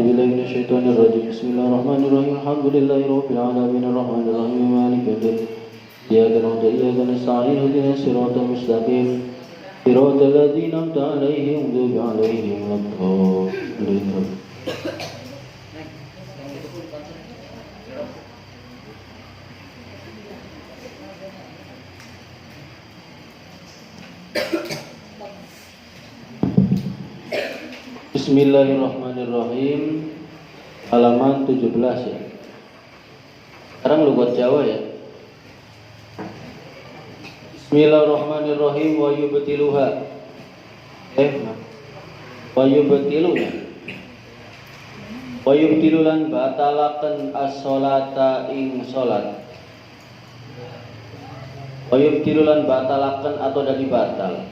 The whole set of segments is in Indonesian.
بالله من الشيطان الرجيم بسم الله الرحمن الرحيم الحمد لله رب العالمين الرحمن الرحيم مالك يوم الدين إياك نعبد وإياك نستعين اهدنا الصراط المستقيم صراط الذين أنعمت عليهم غير المغضوب عليهم ولا الضالين. Bismillahirrahmanirrahim. Halaman 17 ya. Sekarang lugat Jawa ya. Bismillahirrahmanirrahim wa yubtiluha. Wa yubtiluha. Wa yubtilulan batalaken as-sholata ing salat. Wa yubtilulan batalaken atau dadi batal.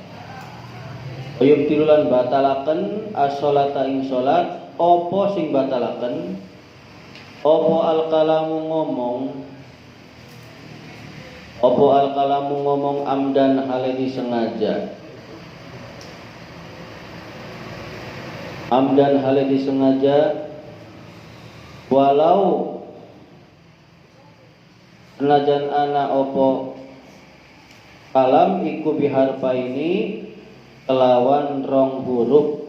Yubtilulan batalaken as-sholata ing sholat. Opo sing batalaken? Opo al-kalamu ngomong? Opo al-kalamu ngomong amdan hale disengaja? Amdan hale disengaja. Walau senajan ana opo kalam iku biharpa ini kelawan rong huruf.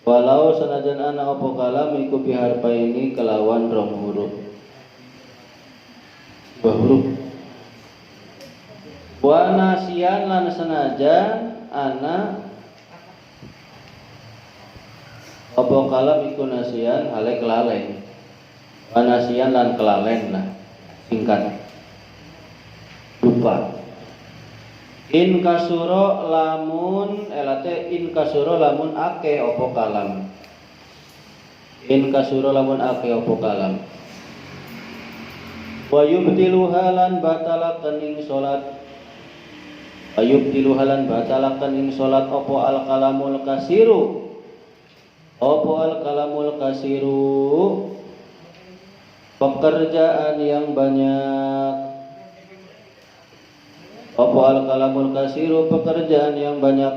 Walau senajan ana apa kalam iku biharpa ini kelawan rong huruf. Dua huruf. Wa nasian lan senajan ana apa kalam iku nasian hale kelalen. Wa nasian lan kelalen lah singkat. Lupa. In kasuro lamun elate in kasuro lamun ake opo kalam. In kasuro lamun ake opo kalam. Wa yubtiluha lan batalaken ing salat. Wa yubtiluha lan batalaken ing salat opo al kalamul kasiru. Opo al kalamul kasiru. Pekerjaan yang banyak. Apa al-kalamul kasiru pekerjaan yang banyak.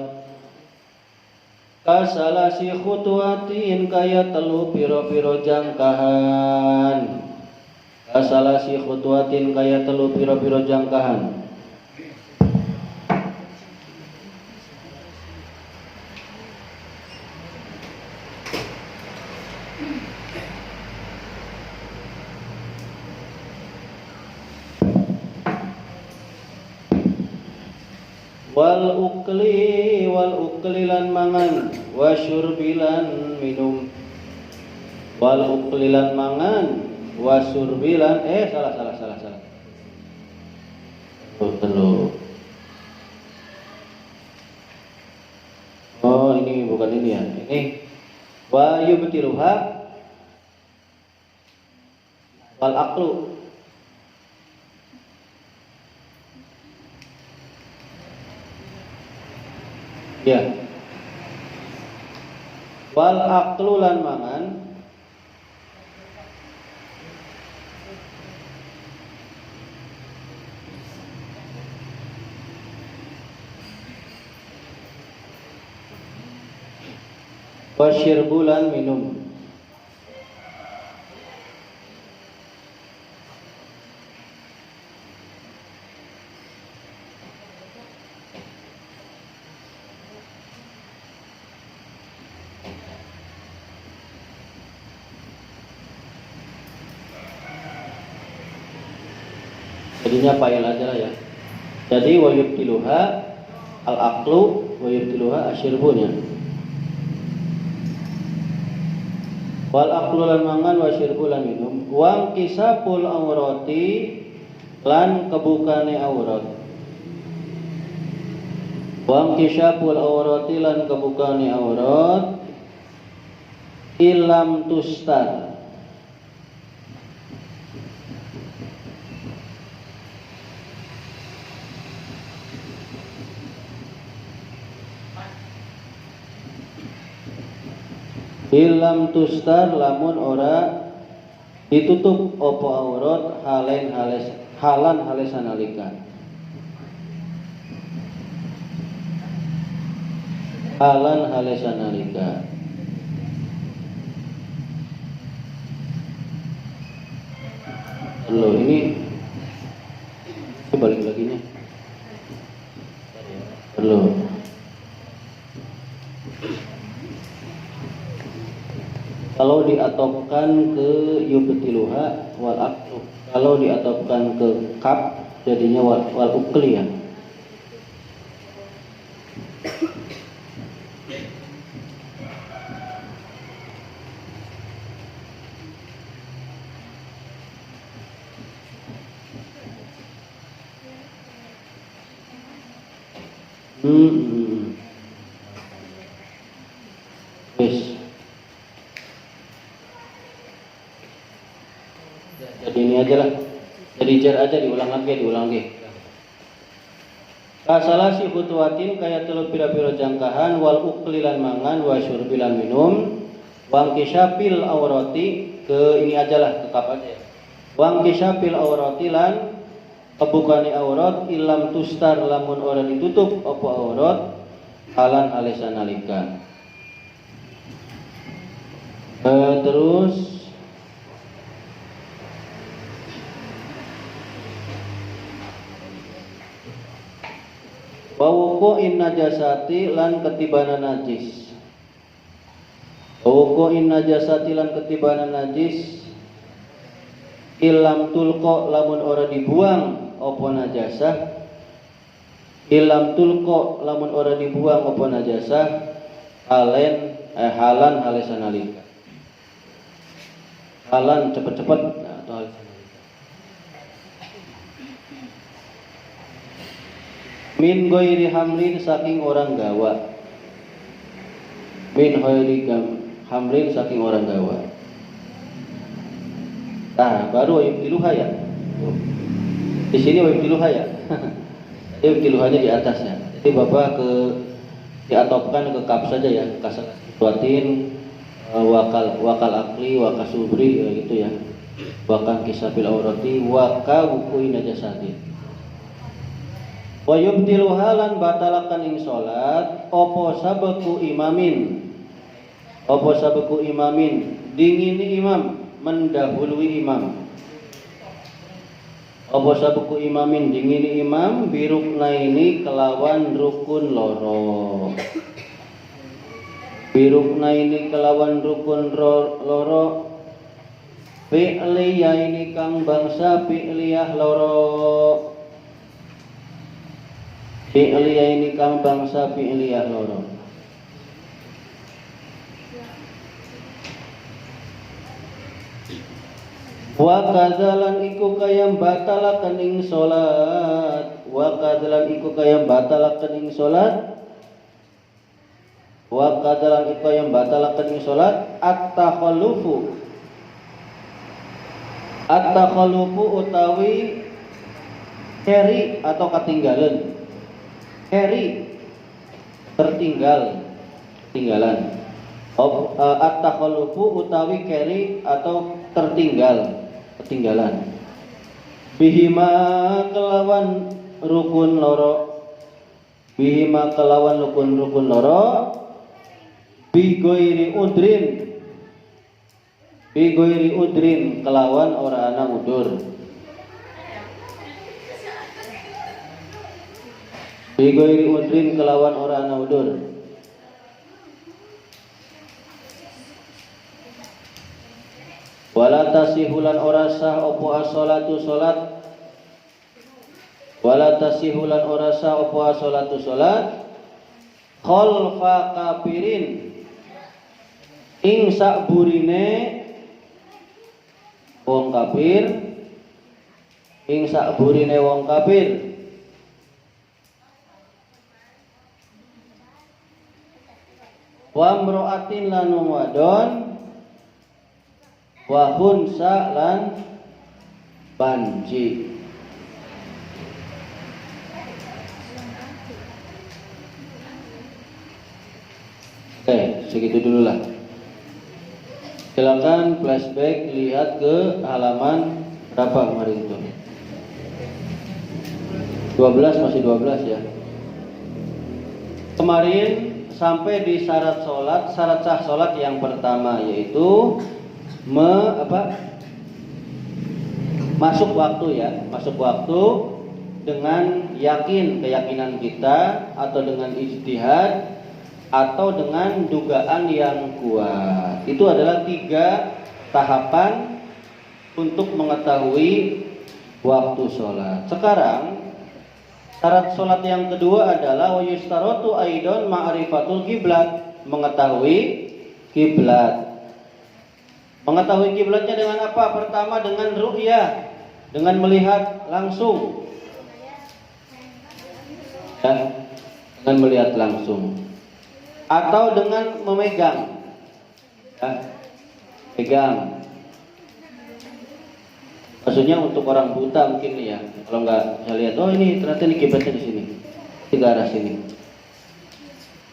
Kasalasi khutuatin kaya telu piro-piro jangkahan. Kasalasi khutuatin kaya telu piro-piro jangkahan. Wal ukli lan mangan wa syurbilan minum. Wal ukli lan mangan wa syurbilan salah. Oh ini bukan ini ya. Ini wa yubtiluha wal aqlu. Ya. Wal aqlu lan mangan wa syirbu lan minum. Jadinya fa'il aja lah ya. Jadi wa yubtiluha al-aqlu wa yubtiluha asyirbunya. Wal aqlu lan mangan wa syirbu lan minum. Wa kisapul aurati lan kebukane aurat. Wa kisapul aurati lan kebukane aurat ilam tustar. Ilam tustar lamun ora ditutup opo aurat halan sanalika. halan halesanalika. Loh, ini balik lagi nih. Loh. Kalau diatopkan ke yubtiluha wal aqlu, kalau diatopkan ke kap jadinya wal ukli ya. Yes. Jadi ini aja lah. Jadi jar aja diulang lagi. Kasalah si hutuatin kaya telu pira-pira jangkahan wal uklilan mangan wa syurbilan minum wang kisyapil aurati ke ini aja lah tetap aja. Wang kisyapil aurati lan kebukani aurat ilam tustar lamun ora ditutup apa aurat halan alesanalika. Terus wawuku'in najasati lan ketibana najis. Wawuku'in najasati lan ketibana najis ilam tulko lamun ora dibuang apa najasah. Ilam tulko lamun ora dibuang apa najasah halan halesanalika. Halan cepet-cepet atau halesanalika. Min ghairi hamlin saking orang gawa. Min ghairi hamlin saking orang gawa. Nah, baru yubtiluha ya. Di sini yubtiluha ya. Yubtiluhanya di atasnya. Jadi Bapak diatopkan ke kap saja ya. Kasatuatin wakal akli wakasubri gitu ya. Wakan kisabil aurati waka wuku'i najasati. Wa yubtilu halan batalakan ing salat opo sabeku imamin. Opo sabeku imamin dingini imam mendahului imam. Opo sabeku imamin dingini imam biruknaini kelawan rukun loro. Biruknaini kelawan rukun loro. Fi'liyah ini kang bangsa fi'liyah loro. Fi'liyah ini kang bangsa fi'liyah loro. Wa kadzalan iku kaya batalaken ing salat. Wa kadzalan iku kaya batalaken ing salat. Wa kadzalan iku kaya batalaken ing salat at-takhallufu. At-takhallufu utawi keri atau ketinggalan. Keri tinggalan. At-takhallufu utawi keri atau ketinggalan. Bihima kelawan rukun loro. Bihima kelawan rukun loro. Bigoiri udrin kelawan ora ana udur. Bigoiri udrin kelawan ora ana udur. Wala tasihulan ora sah opo as-sholatu salat. Wala tasihulan ora sah opo as-sholatu salat. Khalfa kafirin ing sakburine wong kafir. Ing sakburine wong kafir. Wa mro'atin lan wadon wa hunsa lan banji. Oke, segitu dulu lah. Silakan flashback, lihat ke halaman berapa kemarin itu. 12 masih 12 ya. Kemarin sampai di syarat sah sholat yang pertama, yaitu masuk waktu ya, masuk waktu dengan keyakinan kita, atau dengan ijtihad, atau dengan dugaan yang kuat. Itu adalah 3 tahapan untuk mengetahui waktu sholat. Sekarang syarat sholat yang kedua adalah wa yustaratu aidon ma'rifatul kiblat, mengetahui kiblat. Mengetahui kiblatnya dengan apa? Pertama dengan ru'yah, dengan melihat langsung. Ya, dengan melihat langsung. Atau dengan memegang. Ya, pegang. Maksudnya untuk orang buta mungkin ya, kalau nggak bisa lihat, oh ini ternyata ini kiblatnya di sini, di arah sini.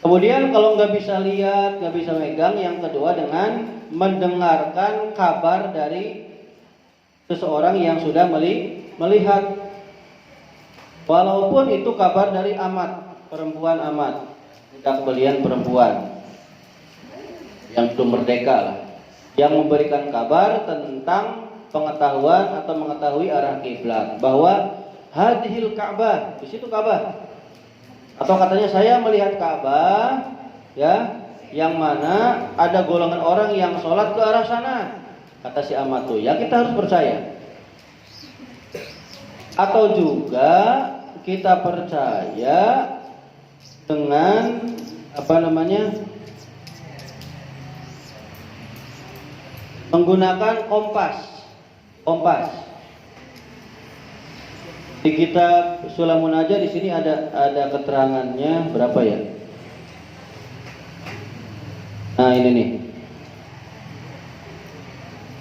Kemudian kalau nggak bisa lihat, nggak bisa megang, yang kedua dengan mendengarkan kabar dari seseorang yang sudah melihat, walaupun itu kabar dari amat, perempuan amat, budak belian perempuan yang belum merdeka lah, yang memberikan kabar tentang pengetahuan atau mengetahui arah kiblat, bahwa hadhil Ka'bah, di situ Ka'bah, atau katanya saya melihat Ka'bah, ya, yang mana ada golongan orang yang sholat ke arah sana, kata si amat tuh, ya kita harus percaya. Atau juga kita percaya dengan menggunakan kompas. Di kitab Sulamun aja di sini ada keterangannya berapa ya? Nah ini nih.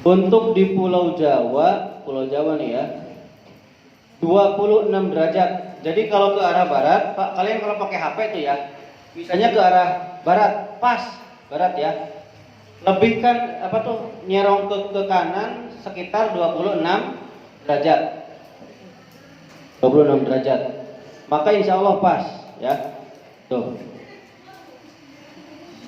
Untuk di Pulau Jawa nih ya, 26 derajat. Jadi kalau ke arah barat, Pak, kalian kalau pakai HP itu ya, misalnya ke arah barat, pas barat ya. Lebihkan nyerong ke kanan sekitar 26 derajat. 26 derajat. Maka insya Allah pas ya. Tuh.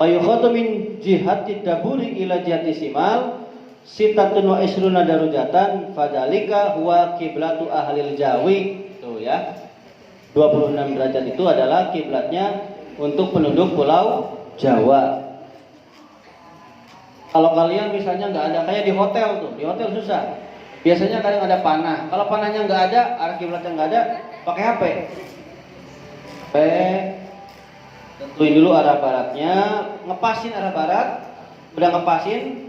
Fayukhatu min jihati daburi ila jihati simal sitatun wa isruna darujatan fadalika huwa kiblatu ahlil jawi. Tuh ya. 26 derajat itu adalah kiblatnya untuk penduduk Pulau Jawa. Kalau kalian misalnya nggak ada, kayak di hotel tuh, di hotel susah. Biasanya kadang ada panah. Kalau panahnya nggak ada, arah kiblatnya nggak ada, pakai HP. Tentuin dulu arah baratnya, ngepasin arah barat. Udah ngepasin,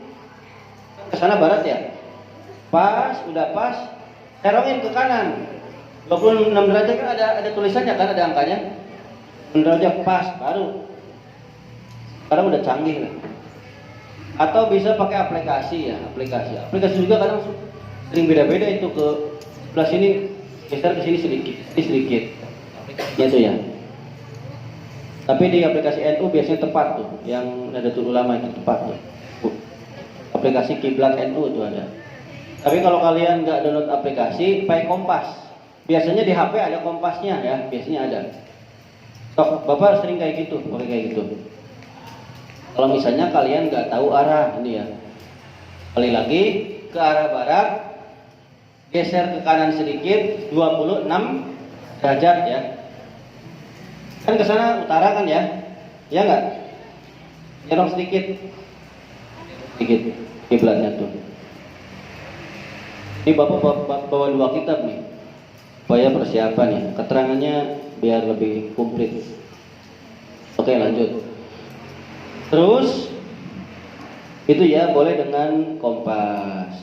ke sana barat ya. Pas, udah pas, serongin ke kanan. 26 derajat kan ada tulisannya kan, ada angkanya. 26 derajat pas, baru. Sekarang udah canggih lah. Atau bisa pakai aplikasi ya, aplikasi juga kadang sering beda-beda itu, ke sebelah sini geser, ke sini sedikit aplikasinya itu ya. Tapi di aplikasi NU biasanya tepat tuh, yang Nahdlatul Ulama itu tepat tuh, aplikasi kiblat NU itu ada. Tapi kalau kalian nggak download aplikasi, pakai kompas. Biasanya di HP ada kompasnya ya, biasanya ada. Tok, Bapak sering kayak gitu, pakai kayak gitu. Kalau misalnya kalian nggak tahu arah ini ya, kali lagi ke arah barat, geser ke kanan sedikit 26 derajat ya. Kan ke sana utara kan ya, ya nggak? Nyerong sedikit kiblatnya tuh. Ini Bapak bawa 2 kitab nih, supaya persiapan ya, keterangannya biar lebih komplit. Oke, lanjut. Terus itu ya boleh dengan kompas.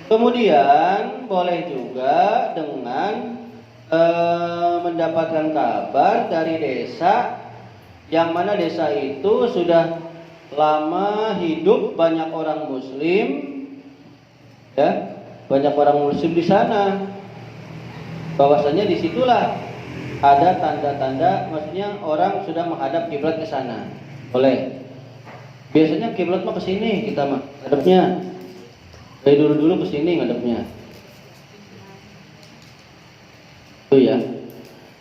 Kemudian boleh juga dengan mendapatkan kabar dari desa yang mana desa itu sudah lama hidup banyak orang Muslim, ya, banyak orang Muslim di sana. Bahwasanya disitulah ada tanda-tanda, maksudnya orang sudah menghadap kiblat ke sana. Boleh. Biasanya kiblat mah ke sini, kita mah ngadepnya. Dari dulu ke sini ngadepnya. Itu ya.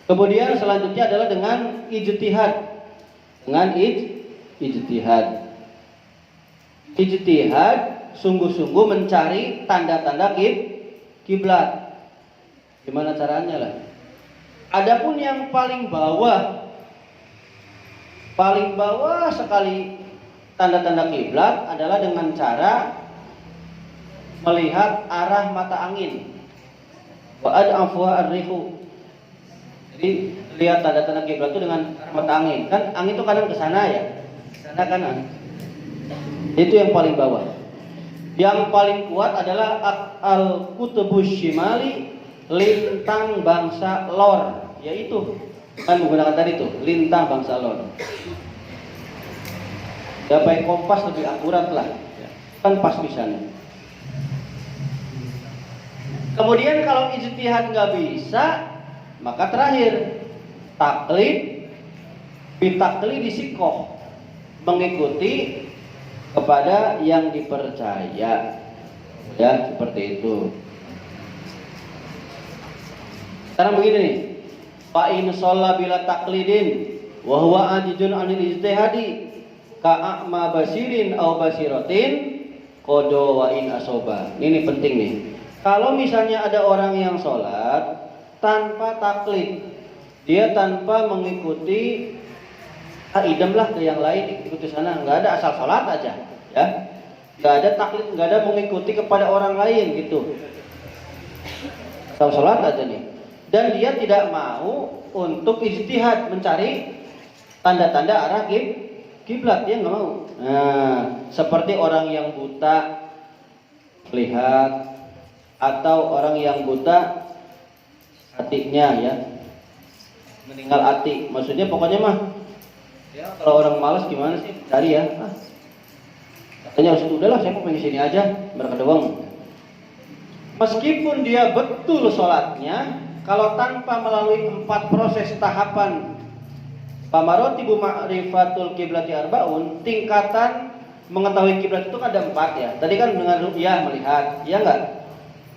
Kemudian selanjutnya adalah dengan ijtihad. dengan ijtihad. Ijtihad sungguh-sungguh mencari tanda-tanda kiblat. Gimana caranya lah? Adapun yang paling bawah sekali tanda-tanda kiblat adalah dengan cara melihat arah mata angin. Wa ad'afuha ar-rihu. Jadi lihat tanda-tanda kiblat itu dengan mata angin. Kan angin itu kadang ke sana ya. Sana kanan. Itu yang paling bawah. Yang paling kuat adalah al-qutbus syimali, lintang bangsa lor, yaitu kan menggunakan tadi itu lintang bangsa lor. Ya pakai kompas lebih akurat lah. Kan pas misalnya. Kemudian kalau ijtihad nggak bisa, maka terakhir taklid, bitaklid disikoh, mengikuti kepada yang dipercaya, ya seperti itu. Sekarang begini nih, fa in shalla bila taklidin wa huwa ajizun anil ijtihadi ka'ama basirin aw basiratin kodo wa in asoba. Ini penting nih. Kalau misalnya ada orang yang sholat tanpa taklid, dia tanpa mengikuti idam lah ke yang lain, ikuti sana, nggak ada, asal sholat aja, ya, nggak ada taklid, nggak ada mengikuti kepada orang lain gitu, asal sholat aja nih, dan dia tidak mau untuk ijtihad mencari tanda-tanda arah kiblat, dia nggak mau. Nah, seperti orang yang buta melihat, atau orang yang buta hatinya ya meninggal hati, maksudnya pokoknya mah ya kalau orang malas gimana sih cari ya, katanya udahlah saya mau pergi sini aja mereka doang. Meskipun dia betul sholatnya, kalau tanpa melalui 4 proses tahapan pamarotibu ma'rifatul kiblati arbaun, tingkatan mengetahui kiblat itu ada 4 ya. Tadi kan dengan ru'yah melihat, ya enggak?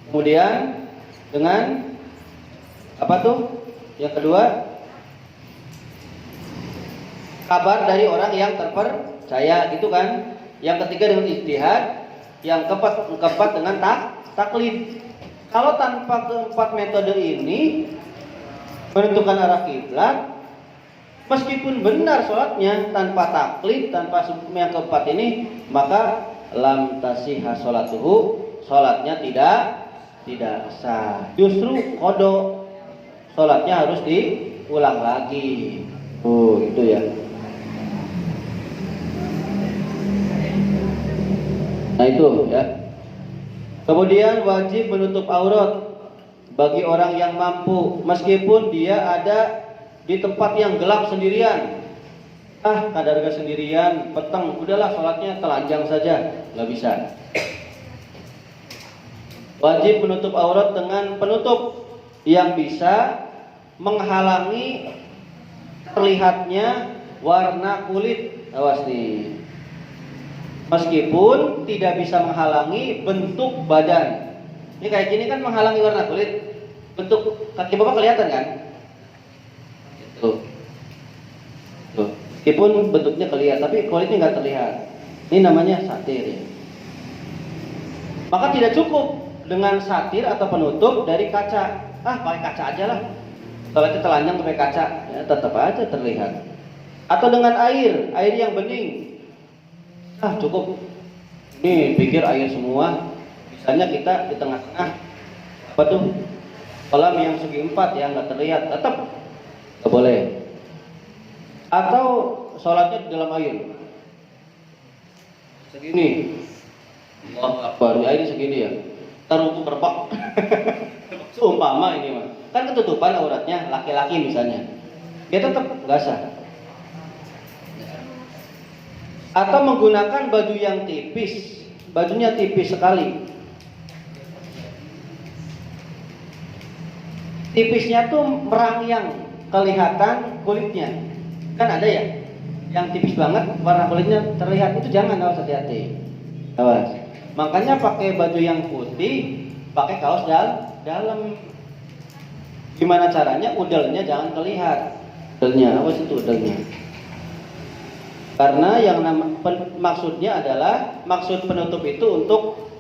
Kemudian dengan apa tuh? Yang kedua, kabar dari orang yang terpercaya, gitu kan? Yang ketiga dengan ijtihad, yang keempat dengan taklid. Kalau tanpa keempat metode ini menentukan arah kiblat, meskipun benar sholatnya tanpa taklid, tanpa yang keempat ini, maka lam tasihha sholatuhu, sholatnya tidak sah. Justru qada, sholatnya harus diulang lagi. Oh, itu ya. Nah itu ya. Kemudian wajib menutup aurat bagi orang yang mampu, meskipun dia ada di tempat yang gelap sendirian. Kadarga sendirian, peteng, udahlah sholatnya telanjang saja, nggak bisa. Wajib menutup aurat dengan penutup yang bisa menghalangi terlihatnya warna kulit. Awas nih. Meskipun tidak bisa menghalangi bentuk badan. Ini kayak gini kan menghalangi warna kulit. Bentuk kaki Bapak kelihatan kan? Tuh. Meskipun bentuknya kelihatan, tapi kulitnya nggak terlihat. Ini namanya satir ya. Maka tidak cukup dengan satir atau penutup dari kaca. Pakai kaca aja lah. Kalau itu telanjang pakai kaca, ya tetap aja terlihat. Atau dengan air yang bening. Cukup. Nih pikir air semua. Misalnya kita di tengah-tengah apa tuh? Kolam yang segi 4 ya nggak terlihat, tetap nggak boleh. Atau sholatnya di dalam air segini. Wah, baru airnya segini ya. Taruh berpak. Seumpama ini mah. Kan ketutupan auratnya laki-laki misalnya. Dia tetap nggak sah. Atau menggunakan baju yang tipis, bajunya tipis sekali. Tipisnya tuh merangyang, kelihatan kulitnya. Kan ada ya, yang tipis banget, warna kulitnya terlihat, itu jangan, harus hati-hati. Awas. Makanya pakai baju yang putih, pakai kaos dalam. Gimana caranya? Udelnya jangan terlihat. Udelnya, awas itu udelnya. Karena yang maksudnya adalah maksud penutup itu untuk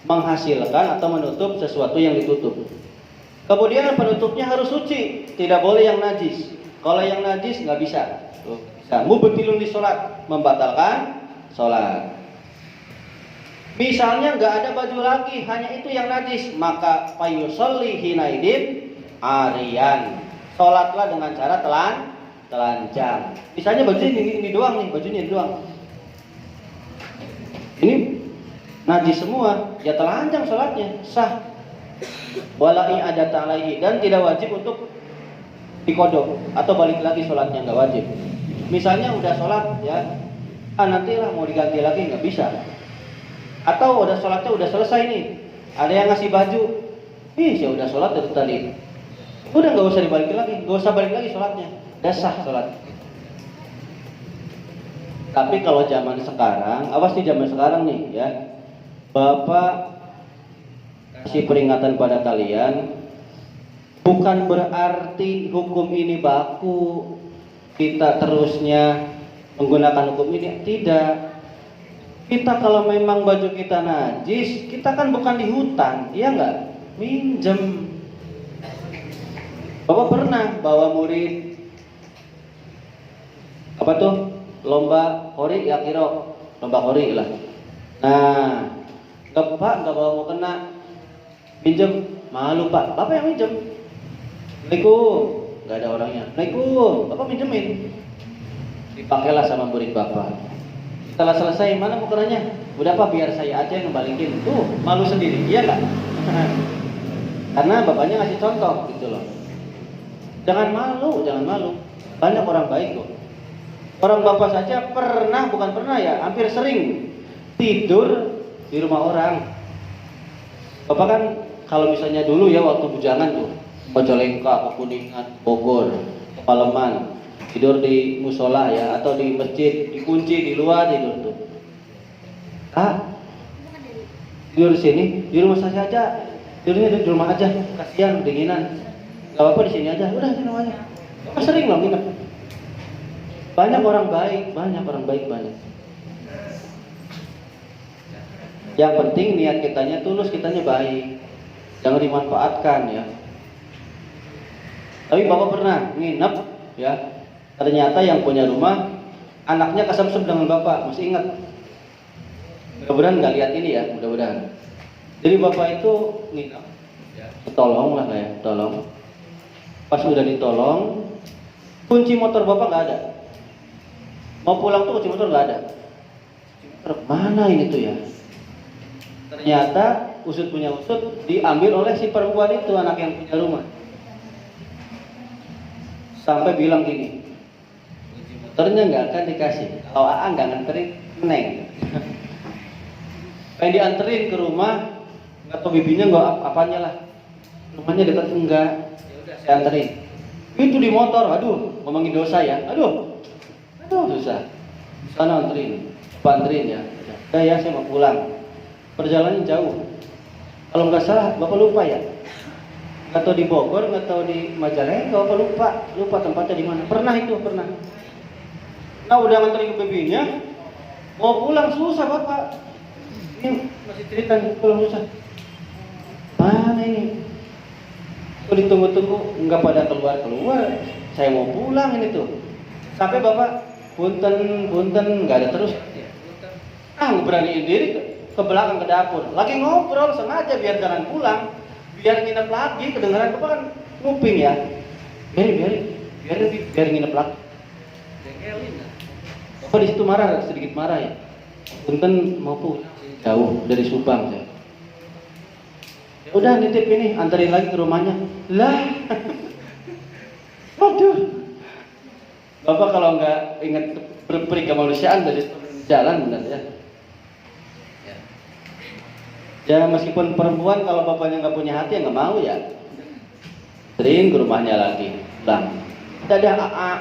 menghasilkan atau menutup sesuatu yang ditutup. Kemudian penutupnya harus suci, tidak boleh yang najis. Kalau yang najis nggak bisa. Bisa mubtilun di sholat, membatalkan sholat. Misalnya nggak ada baju lagi, hanya itu yang najis, maka fayusolli hinaidin arian. Sholatlah dengan cara telanjang. Misalnya bajunya ini doang nih, bajunya ini doang. Ini najis semua, ya telanjang sholatnya, sah. Walai ada ta'alaihi, dan tidak wajib untuk dikodok atau balik lagi sholatnya, nggak wajib. Misalnya udah sholat ya, nantilah mau diganti lagi nggak bisa. Atau udah sholatnya udah selesai nih, ada yang ngasih baju, ya udah sholat dari tadi, udah nggak usah dibalik lagi, nggak usah balik lagi sholatnya, udah sah sholat. Tapi kalau zaman sekarang, awas nih zaman sekarang nih ya, Bapak kasih peringatan pada kalian, bukan berarti hukum ini baku, kita terusnya menggunakan hukum ini, tidak. Kita kalau memang baju kita najis, kita kan bukan di hutan, iya nggak? Minjem. Bapak pernah bawa murid apa tuh? Lomba kori ya kiro, lomba kori lah. Nah, Bapak nggak bawa mau kena, minjem, malu Pak. Bapak yang minjem. Assalamualaikum, nggak ada orangnya. Assalamualaikum, Bapak minjemin. Dipakailah sama murid Bapak. Setelah selesai, mana mukeranya? Udah Pak, biar saya aja yang ngebalikin. Tuh, malu sendiri, iya nggak? Karena bapaknya ngasih contoh gitu loh. Jangan malu, jangan malu. Banyak orang baik kok. Orang bapak saja pernah, bukan pernah ya, hampir sering tidur di rumah orang. Bapak kan kalau misalnya dulu ya waktu bujangan tuh, Majalengka, Kuningan, Bogor, Paleman, tidur di musola ya, atau di masjid, dikunci di luar tidur tuh. Tidur di sini, di rumah saya aja, tidurnya di rumah aja, kasihan dinginan. Gak apa-apa di sini aja, udah di rumah aja. Bapak sering loh nginep. Banyak orang baik, banyak. Yang penting niat kitanya tulus, kitanya baik, jangan dimanfaatkan ya. Tapi Bapak pernah nginep ya, ternyata yang punya rumah anaknya kesemsem dengan Bapak, masih ingat? Mudah-mudahan nggak lihat ini ya, mudah-mudahan. Jadi Bapak itu nginep, tolong lah kayak, tolong. Pas udah ditolong, kunci motor Bapak nggak ada. Mau pulang tuh kunci motor nggak ada. Mana ini tuh ya? Ternyata usut punya usut diambil oleh si perempuan itu, anak yang punya rumah. Sampai bilang gini, motornya nggak akan dikasih kalau AA nggak nganterin Neng. Pengen dianterin ke rumah, nggak tahu bibinya nggak apanya lah, rumahnya dekat enggak, ya udah saya anterin. Itu di motor, aduh ngomongin dosa ya, aduh dosa. Sana anterin, anterin ya. Udah ya saya mau pulang. Perjalanan jauh. Kalau nggak salah, Bapak lupa ya. Nggak tahu di Bogor, nggak tahu di Majalengka, Bapak lupa tempatnya di mana. Pernah. Nah udah nganterin ke bibinya, mau pulang susah Bapak. Ini masih cerita nih, pulang susah. Mana ini? Kalau ditunggu-tunggu nggak pada keluar. Saya mau pulang ini tuh. Sampai Bapak punten nggak ada terus. Beraniin diri ke belakang ke dapur. Lagi ngobrol sengaja biar jangan pulang, biar nginep lagi. Kedengaran Bapak kan nguping ya. Biar nginep lagi. Bapak di situ marah, sedikit marah ya. Punten mau pulang jauh dari Subang saya. Ya udah nitip ini, anterin lagi ke rumahnya. Lah. Waduh. Bapak kalau nggak ingat berperi kemanusiaan dari jalan benar ya. Ya meskipun perempuan kalau bapaknya nggak punya hati ya nggak mau ya. Sering ke rumahnya lagi, bang. Dadah AA.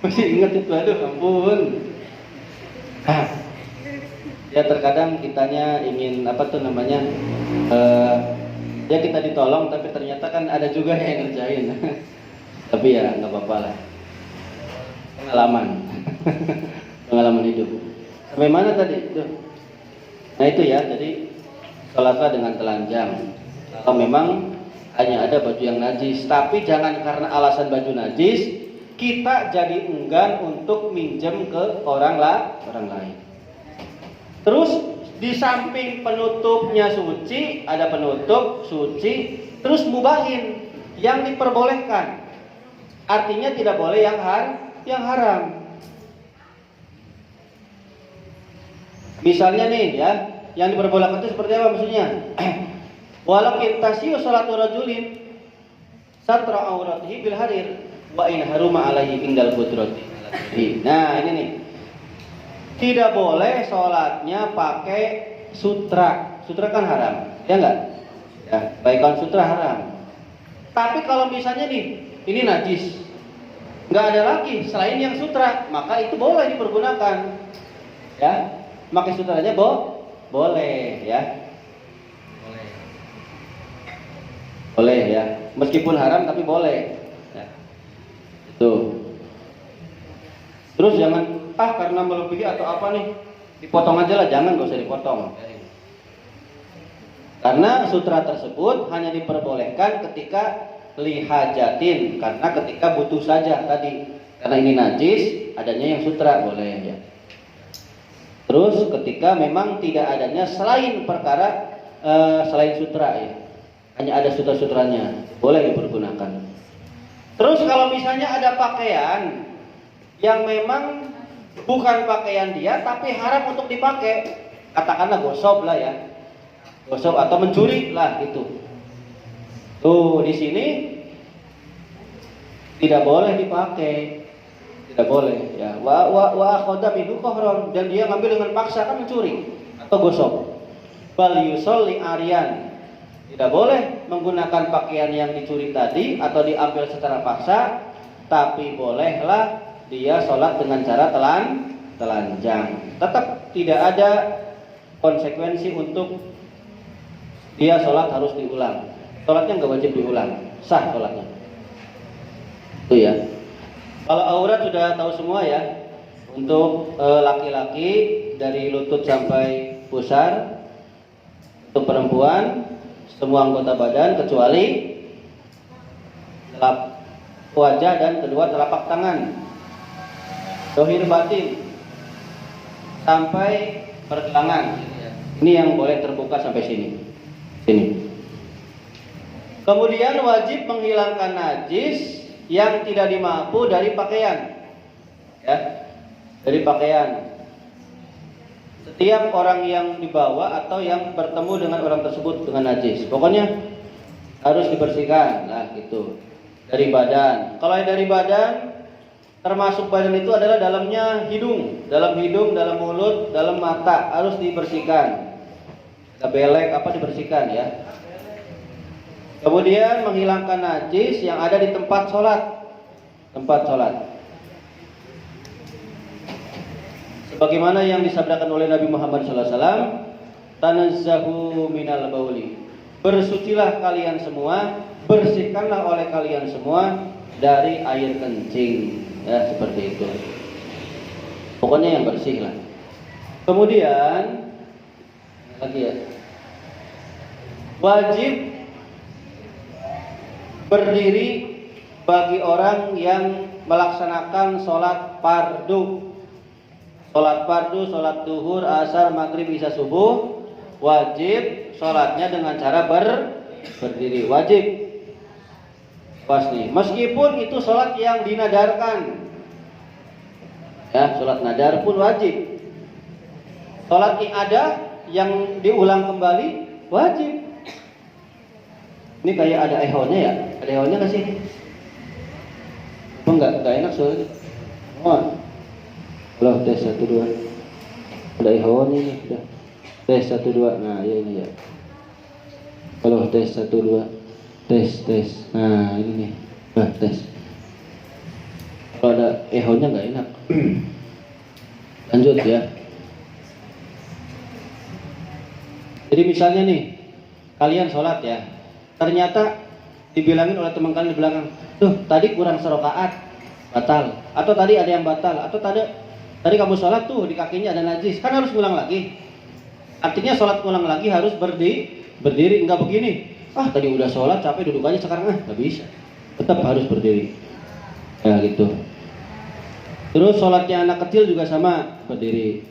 Masih ingat itu, aduh ampun. Ya terkadang kitanya ingin apa tuh namanya, ya kita ditolong tapi ternyata kan ada juga yang ngerjain. Tapi ya nggak apa-apa lah. pengalaman. Pengalaman hidup. Sampai mana tadi? Nah itu ya, jadi sholatlah dengan telanjang. Kalau memang hanya ada baju yang najis, tapi jangan karena alasan baju najis kita jadi enggan untuk minjem ke orang lain. Terus di samping penutupnya suci, ada penutup suci, terus mubahin yang diperbolehkan. Artinya tidak boleh yang haram. Misalnya nih ya, yang diperbolehkan itu seperti apa maksudnya? Walakin tasiu salatu rajulin satra auratihi bil harir wa in haruma alaihi indal qudrati. Nah, ini nih. Tidak boleh sholatnya pakai sutra. Sutra kan haram, ya enggak? Ya, baikkan sutra haram. Tapi kalau misalnya nih, ini najis, nggak ada lagi selain yang sutra, maka itu boleh dipergunakan. Ya, pakai sutranya boleh, ya. Boleh ya, meskipun haram tapi boleh. Ya. Itu. Terus jangan karena melebihi atau apa nih, dipotong aja lah, jangan, gak usah dipotong. Karena sutra tersebut hanya diperbolehkan ketika lihajatin, karena ketika butuh saja tadi. Karena ini najis, adanya yang sutra boleh ya. Terus ketika memang tidak adanya selain perkara selain sutra ya, hanya ada sutra-sutranya, boleh dipergunakan. Terus kalau misalnya ada pakaian yang memang bukan pakaian dia tapi haram untuk dipakai, katakanlah gosok lah ya, gosok atau mencuri lah gitu. Tuh di sini tidak boleh dipakai, tidak boleh ya. Wa akhadha bihi qahran, dan dia ngambil dengan paksa, kan mencuri atau gosok. Bal yusolli aryan, tidak boleh menggunakan pakaian yang dicuri tadi atau diambil secara paksa, tapi bolehlah dia sholat dengan cara telanjang. Tetap tidak ada konsekuensi untuk dia sholat harus diulang. Sholatnya nggak wajib diulang, sah sholatnya. Itu ya. Kalau aurat sudah tahu semua ya. Untuk laki-laki dari lutut sampai pusar. Untuk perempuan semua anggota badan kecuali wajah dan kedua telapak tangan. Dohir batin sampai pergelangan. Ini yang boleh terbuka sampai sini. Kemudian wajib menghilangkan najis yang tidak dimampu dari pakaian. Ya, dari pakaian. Setiap orang yang dibawa atau yang bertemu dengan orang tersebut dengan najis, pokoknya harus dibersihkan. Nah, gitu. Dari badan. Kalau yang dari badan, termasuk badan itu adalah dalamnya hidung, dalam mulut, dalam mata harus dibersihkan. Belek apa dibersihkan ya. Kemudian menghilangkan najis yang ada di tempat sholat. Sebagaimana yang disabdakan oleh Nabi Muhammad SAW, tanazzahu minal bauli. Bersucilah kalian semua, bersihkanlah oleh kalian semua dari air kencing. Ya, seperti itu. Pokoknya yang bersih lah. Kemudian lagi ya, wajib berdiri bagi orang yang melaksanakan sholat fardu. Sholat duhur, asar, maghrib, isya, subuh, wajib sholatnya dengan cara berdiri. Wajib. Pasti. Meskipun itu sholat yang dinadarkan, ya, sholat nadar pun wajib. Sholat ibadah yang diulang kembali wajib. Ini kayak ada ehonnya ya? Ada ehonnya nggak sih? Enggak enak soalnya. Oh, loh, tes 1 2. Ada ehonnya nih, udah. Tes 1 2. Nah, ya ini ya. Halo, tes 1 2. Tes. Nah, ini nih. Nah, tes. Kalau ada ehonnya nggak enak. Lanjut ya. Jadi misalnya nih, kalian sholat ya, ternyata dibilangin oleh teman kalian di belakang, tuh tadi kurang serokaat, batal. Atau tadi ada yang batal, atau tadi kamu sholat tuh di kakinya ada najis, kan harus ngulang lagi. Artinya sholat ngulang lagi harus berdiri, enggak begini. Tadi udah sholat capek duduk aja sekarang nggak bisa. Tetap harus berdiri. Ya gitu. Terus sholatnya anak kecil juga sama, berdiri.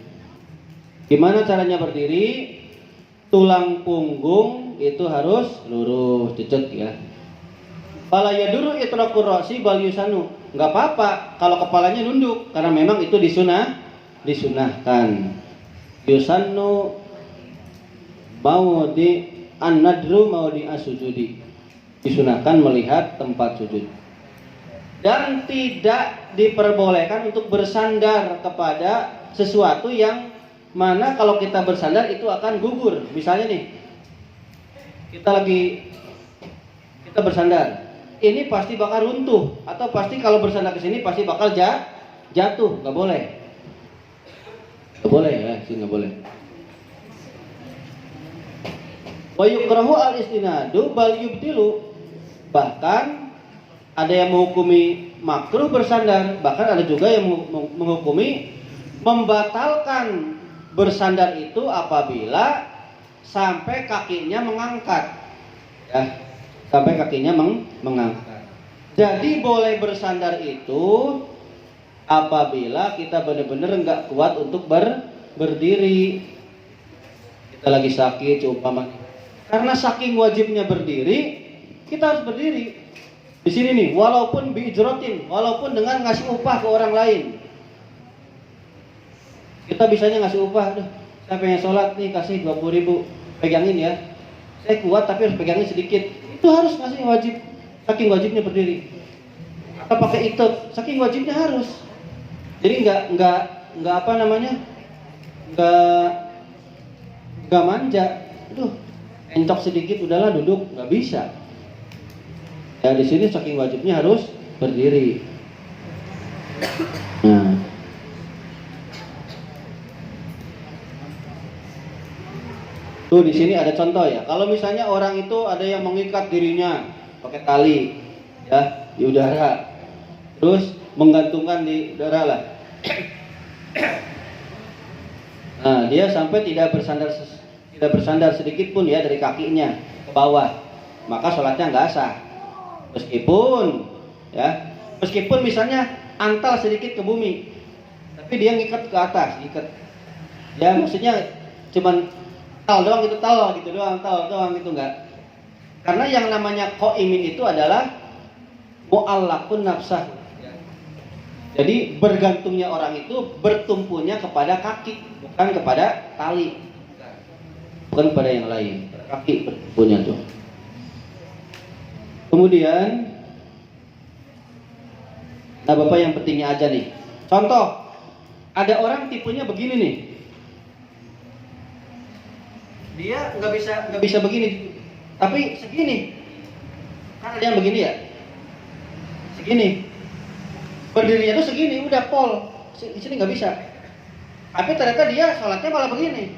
Gimana caranya berdiri? Tulang punggung itu harus lurus, cecek ya. Fala yaduru itraqur ra'si bal yusanu. Enggak apa-apa kalau kepalanya nunduk karena memang itu disunahkan. Yusanu mau di an-nadru mau di asujudi. Disunahkan melihat tempat sujud. Dan tidak diperbolehkan untuk bersandar kepada sesuatu yang mana kalau kita bersandar itu akan gugur. Misalnya nih, kita bersandar, ini pasti bakal runtuh, atau pasti kalau bersandar ke sini pasti bakal jatuh. Nggak boleh ya, sih nggak boleh. Wa yukrahu al-istinadu bal yubtilu. Bahkan ada yang menghukumi makruh bersandar, bahkan ada juga yang menghukumi membatalkan bersandar itu apabila sampai kakinya mengangkat, ya, sampai kakinya mengangkat. Jadi boleh bersandar itu apabila kita benar-benar nggak kuat untuk berdiri. Kita lagi sakit, umpama. Karena saking wajibnya berdiri, kita harus berdiri. Di sini nih, walaupun biijrotin, walaupun dengan ngasih upah ke orang lain. Kita bisanya ngasih upah, saya pengen sholat nih kasih 20.000, pegangin ya. Saya kuat tapi harus pegangin sedikit. Itu harus ngasih wajib, saking wajibnya berdiri. Atau pakai itu, saking wajibnya harus. Jadi nggak apa namanya, nggak manja. Encok sedikit udahlah duduk, nggak bisa. Ya di sini saking wajibnya harus berdiri. Nah. Tuh di sini ada contoh ya. Kalau misalnya orang itu ada yang mengikat dirinya pakai tali, ya di udara, terus menggantungkan di udara lah. Nah dia sampai tidak bersandar sedikit pun ya dari kakinya ke bawah, maka sholatnya nggak sah. Meskipun misalnya antal sedikit ke bumi, tapi dia ngikat ke atas, ya maksudnya cuman tal doang gitu enggak. Karena yang namanya qaimin itu adalah mu'allaqun nafsah. Jadi bergantungnya orang itu bertumpunya kepada kaki, bukan kepada tali, bukan kepada yang lain. Kaki bertumpunya tuh. Kemudian, nah Bapak yang pentingnya aja nih. Contoh, ada orang tipenya begini nih. Dia nggak bisa begini, tapi segini. Kan ada yang begini ya, segini. Berdirinya tuh segini, udah pol. Di sini nggak bisa. Tapi ternyata dia sholatnya malah begini.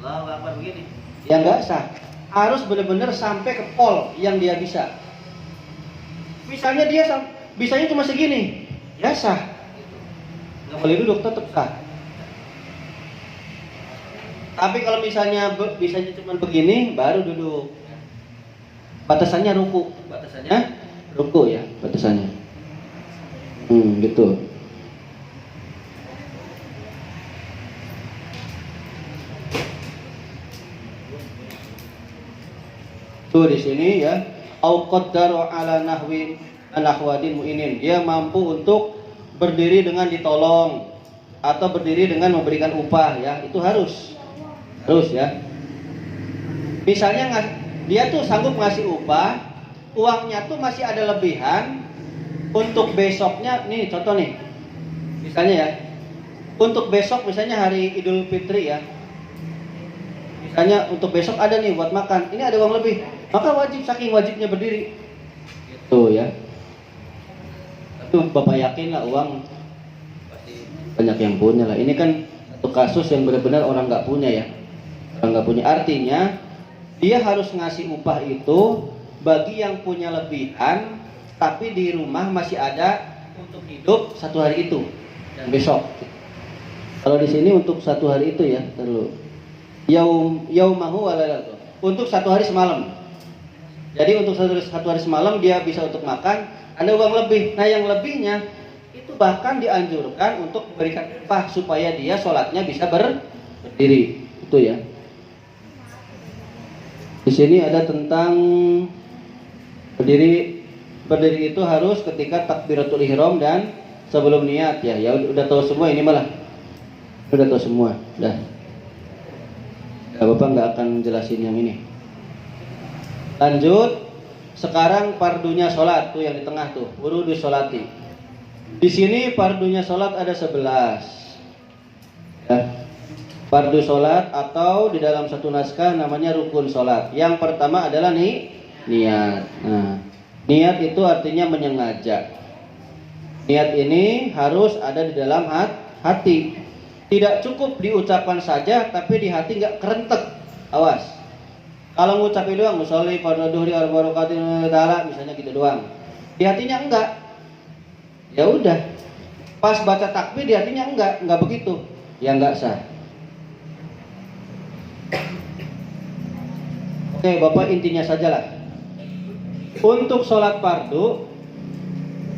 Allahu Akbar begini. Ya nggak sah. Harus benar-benar sampai ke pol yang dia bisa. Misalnya dia bisanya cuma segini, ya sah. Nggak boleh duduk, tetap sah. Tapi kalau misalnya bisanya cuma begini, baru duduk. Batasannya ruku ya, batasannya. Gitu. Tuh di sini ya, au qaddaru ala nahwi anahwadin mu'inin. Dia mampu untuk berdiri dengan ditolong atau berdiri dengan memberikan upah ya, itu harus ya. Misalnya dia tuh sanggup ngasih upah, uangnya tuh masih ada lebihan untuk besoknya. Nih contoh nih, misalnya ya, untuk besok misalnya hari Idul Fitri ya, misalnya untuk besok ada nih buat makan, ini ada uang lebih, maka wajib, saking wajibnya berdiri gitu ya. Itu Bapak yakin lah uang pasti banyak yang punya lah. Ini kan satu kasus yang benar-benar orang nggak punya ya. Orang nggak punya, artinya dia harus ngasih upah itu bagi yang punya lebihan, tapi di rumah masih ada untuk hidup satu hari itu dan besok. Kalau di sini untuk satu hari itu ya, terlalu yaumahu walalatu. Untuk satu hari semalam. Jadi untuk satu hari semalam dia bisa untuk makan, ada uang lebih. Nah yang lebihnya itu bahkan dianjurkan untuk berikan upah supaya dia sholatnya bisa berdiri. Itu ya. Di sini ada tentang berdiri itu harus ketika takbiratul ihram dan sebelum niat ya. Ya udah tahu semua ini malah. Udah tahu semua. Dah. Bapak nggak akan jelasin yang ini. Lanjut. Sekarang pardunya sholat tuh yang di tengah tuh, wurudu sholati. Di sini pardunya sholat ada 11. Ya. Fardu sholat atau di dalam satu naskah namanya rukun sholat. Yang pertama adalah niat. Nah, niat itu artinya menyengaja. Niat ini harus ada di dalam hati. Tidak cukup diucapkan saja, tapi di hati nggak kerentek. Awas. Kalau ngucapin doang, musolli pada duhri al-barakatin ta'ala, misalnya gitu doang. Di hatinya enggak. Ya udah. Pas baca takbir di hatinya enggak begitu. Ya enggak sah. Oke, Bapak intinya sajalah. Untuk sholat fardu,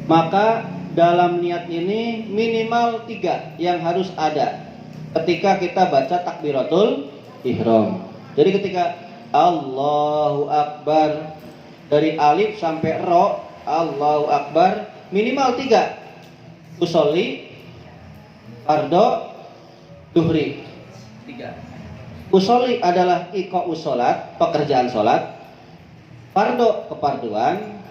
maka dalam niat ini minimal 3 yang harus ada ketika kita baca takbiratul ihram. Jadi ketika Allahu Akbar dari alif sampai ro, Allahu Akbar minimal 3. Usolli, fardo, duhri. 3. Usolli adalah iqa'us sholat, pekerjaan sholat. Fardo keparduan,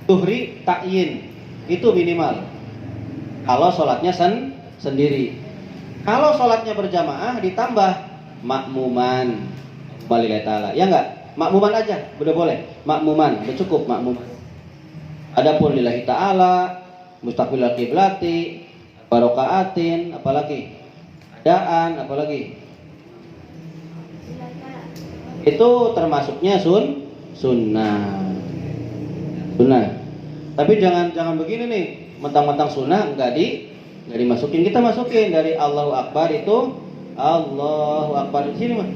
duhri ta'yin, itu minimal. Kalau sholatnya sendiri. Kalau sholatnya berjamaah ditambah makmuman. Walillahi ta'ala. Ya enggak? Makmuman aja, udah boleh. Makmuman, udah cukup makmuman. Adapun lillahi ta'ala, mustaqbilal qiblati, barokaatin, apalagi? Adaan, apalagi? Itu termasuknya sunnah. Tapi jangan begini nih, mentang-mentang sunnah enggak dimasukin. Kita masukin dari Allahu Akbar itu Allahu Akbar di sini mah.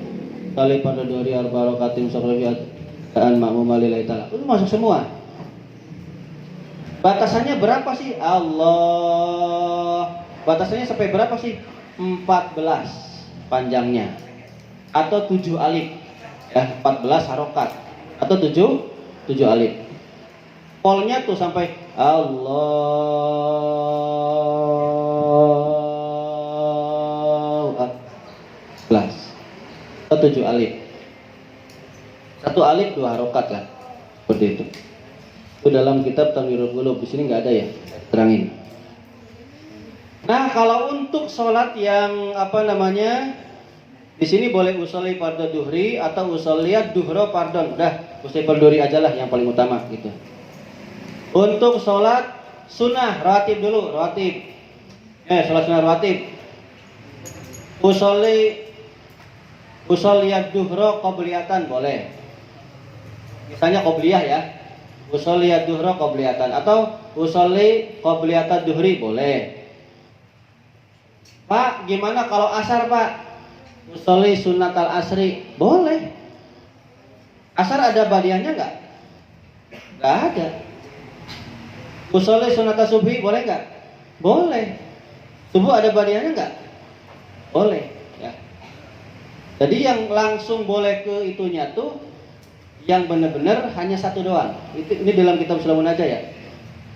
Kali pada dori al-barakatim dan makmum lillahi ta'ala. Itu masuk semua. Batasannya berapa sih? Allah. Batasannya sampai berapa sih? 14 panjangnya. Atau 7 alif. Ya, 14 harokat. Atau 7 alif. Polnya tuh sampai Allah 11 atau 7 alif. 1 alif 2 harokat lah. Seperti itu. Itu dalam kitab Tanwirul Qulub. Di sini nggak ada ya, terangin. Nah, kalau untuk sholat yang di sini boleh usolli fardhu duhri atau usalliyat duhro pardon. Udah, usolli fardhu duhri aja lah yang paling utama gitu. Untuk sholat sunnah rawatib dulu, rawatib. Sholat sunnah rawatib. Usoliyat duhro qobliyatan boleh. Misalnya qobliyah ya. Usoliyat duhro qobliyatan atau usolli qobliyatan duhri boleh. Pak, gimana kalau asar, Pak? Usolli sunnatal asri boleh. Asar ada badiahnya enggak? Enggak ada. Usolli sunnatal subhi boleh enggak? Boleh. Subuh ada badiahnya enggak? Boleh. Jadi yang langsung boleh ke itunya tuh yang benar-benar hanya satu doang. Ini dalam kitab Sulamun aja ya.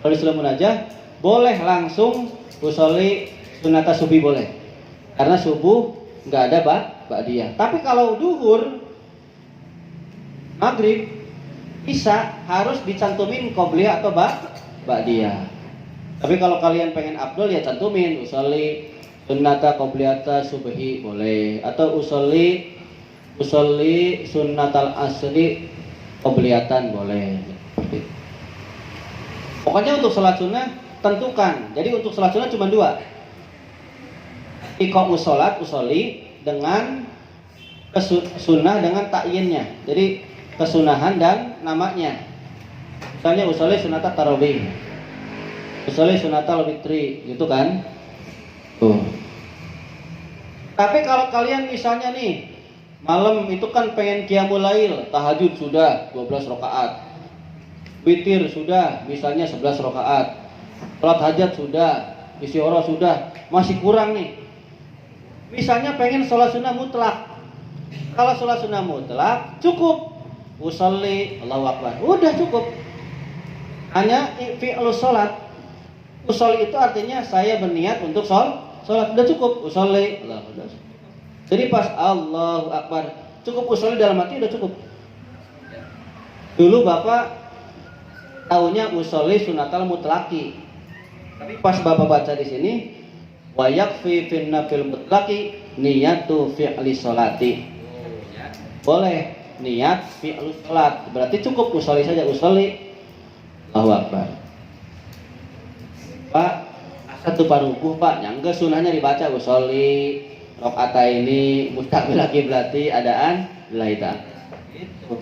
Kalau di Sulamun aja boleh langsung usolli sunata subuh boleh. Karena subuh nggak ada ba'diyah. Tapi kalau duhur, maghrib, isya harus dicantumin qobliyah atau ba'diyah. Tapi kalau kalian pengen afdol ya cantumin usolli sunnata qobliyata subhi boleh atau usolli sunnatal asri qobliyatan boleh. Pokoknya untuk sholat sunnah tentukan. Jadi untuk sholat sunnah cuma 2. Iqamus sholat usolli dengan sunnah dengan takyinnya. Jadi kesunahan dan namanya. Misalnya usolli sunnata tarawih. Usolli sunatal witri, gitu kan? Tuh. Tapi kalau kalian misalnya nih malam itu kan pengen qiyamul lail, tahajud sudah 12 rakaat. Witir sudah misalnya 11 rakaat. Salat hajat sudah, istighfar sudah, masih kurang nih. Misalnya pengen sholat sunnah mutlak. Kalau sholat sunnah mutlak cukup usolli Allahu Akbar, udah cukup. Hanya fi'lu sholat. Usolli itu artinya saya berniat untuk sholat, udah cukup. Usolli Allahu Akbar. Jadi pas Allahu Akbar cukup usolli dalam hati udah cukup. Dulu Bapak taunya usolli sunatal mutlaki. Tapi pas Bapak baca di sini wa yakfi fin nafil mutlaqi niyatu fi'li sholati. Boleh niat fi'lu sholat, berarti cukup usolli saja, usolli Allahu Akbar. Pak, satu parukuh Pak, nyangga sunahnya dibaca usolli rakaataini mustaqbil qiblati adaan lillahi ta'ala.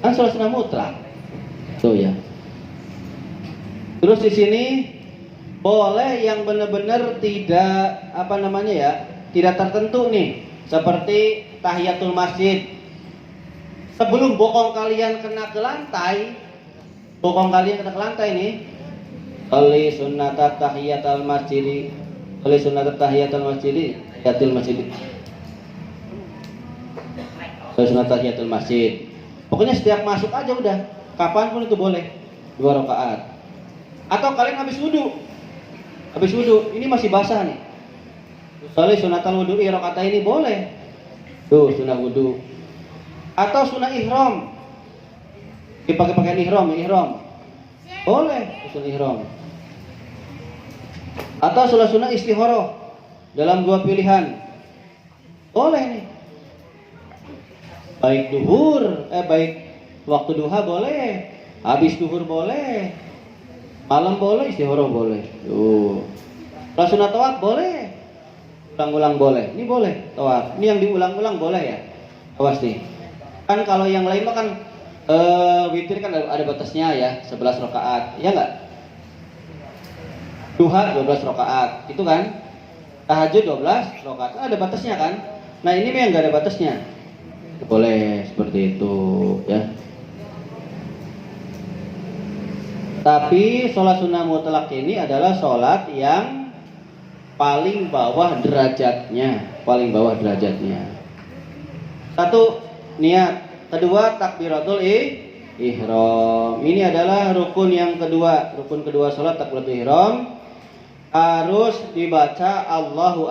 Kan sholat sunnah mutlak. Tuh ya. Terus di sini boleh yang benar-benar tidak tidak tertentu nih, seperti tahiyatul masjid. Sebelum bokong kalian kena ke lantai, nih, oleh sunnatat tahiyatul masjid, tahiyatul masjid. Pokoknya setiap masuk aja udah, kapanpun itu boleh 2 rakaat. Atau kalian habis wudu, ini masih basah nih. Usolli sunatal wudu'i rakaataini boleh. Tuh sunah wudu. Atau sunah ihram. Dipakai pakaian ihram. Boleh sunah ihram. Atau sunah istikharah dalam 2 pilihan. Boleh nih. Baik waktu duha boleh, habis duhur boleh. Malam boleh, istikharah boleh. Kalau sunat tawaf boleh, ulang-ulang boleh. Ini boleh tawaf. Ini yang diulang-ulang boleh ya, awas nih. Kan kalau yang lain mah kan witir kan ada batasnya ya, 11 rakaat, ya enggak? Duha 12 rakaat, itu kan? Tahajud 12 rakaat, ada batasnya kan? Nah ini mah yang enggak ada batasnya. Boleh seperti itu ya. Tapi sholat sunnah mutlak ini adalah sholat yang paling bawah derajatnya. Satu, niat. Kedua, takbiratul ihram. Ini adalah rukun yang kedua. Rukun kedua sholat takbiratul ihram. Harus dibaca Allahu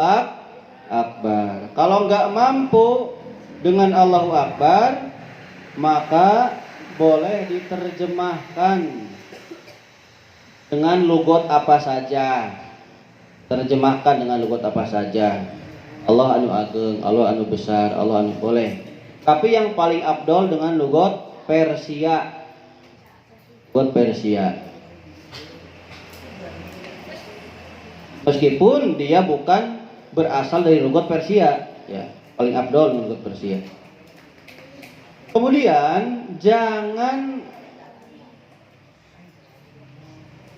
Akbar. Kalau nggak mampu dengan Allahu Akbar, maka boleh diterjemahkan dengan lugot apa saja. Terjemahkan dengan lugot apa saja. Allah anu ageng, Allah anu besar, Allah anu boleh. Tapi yang paling afdol dengan lugot Persia. Meskipun dia bukan berasal dari lugot Persia, ya, paling afdol dengan lugot Persia. Kemudian jangan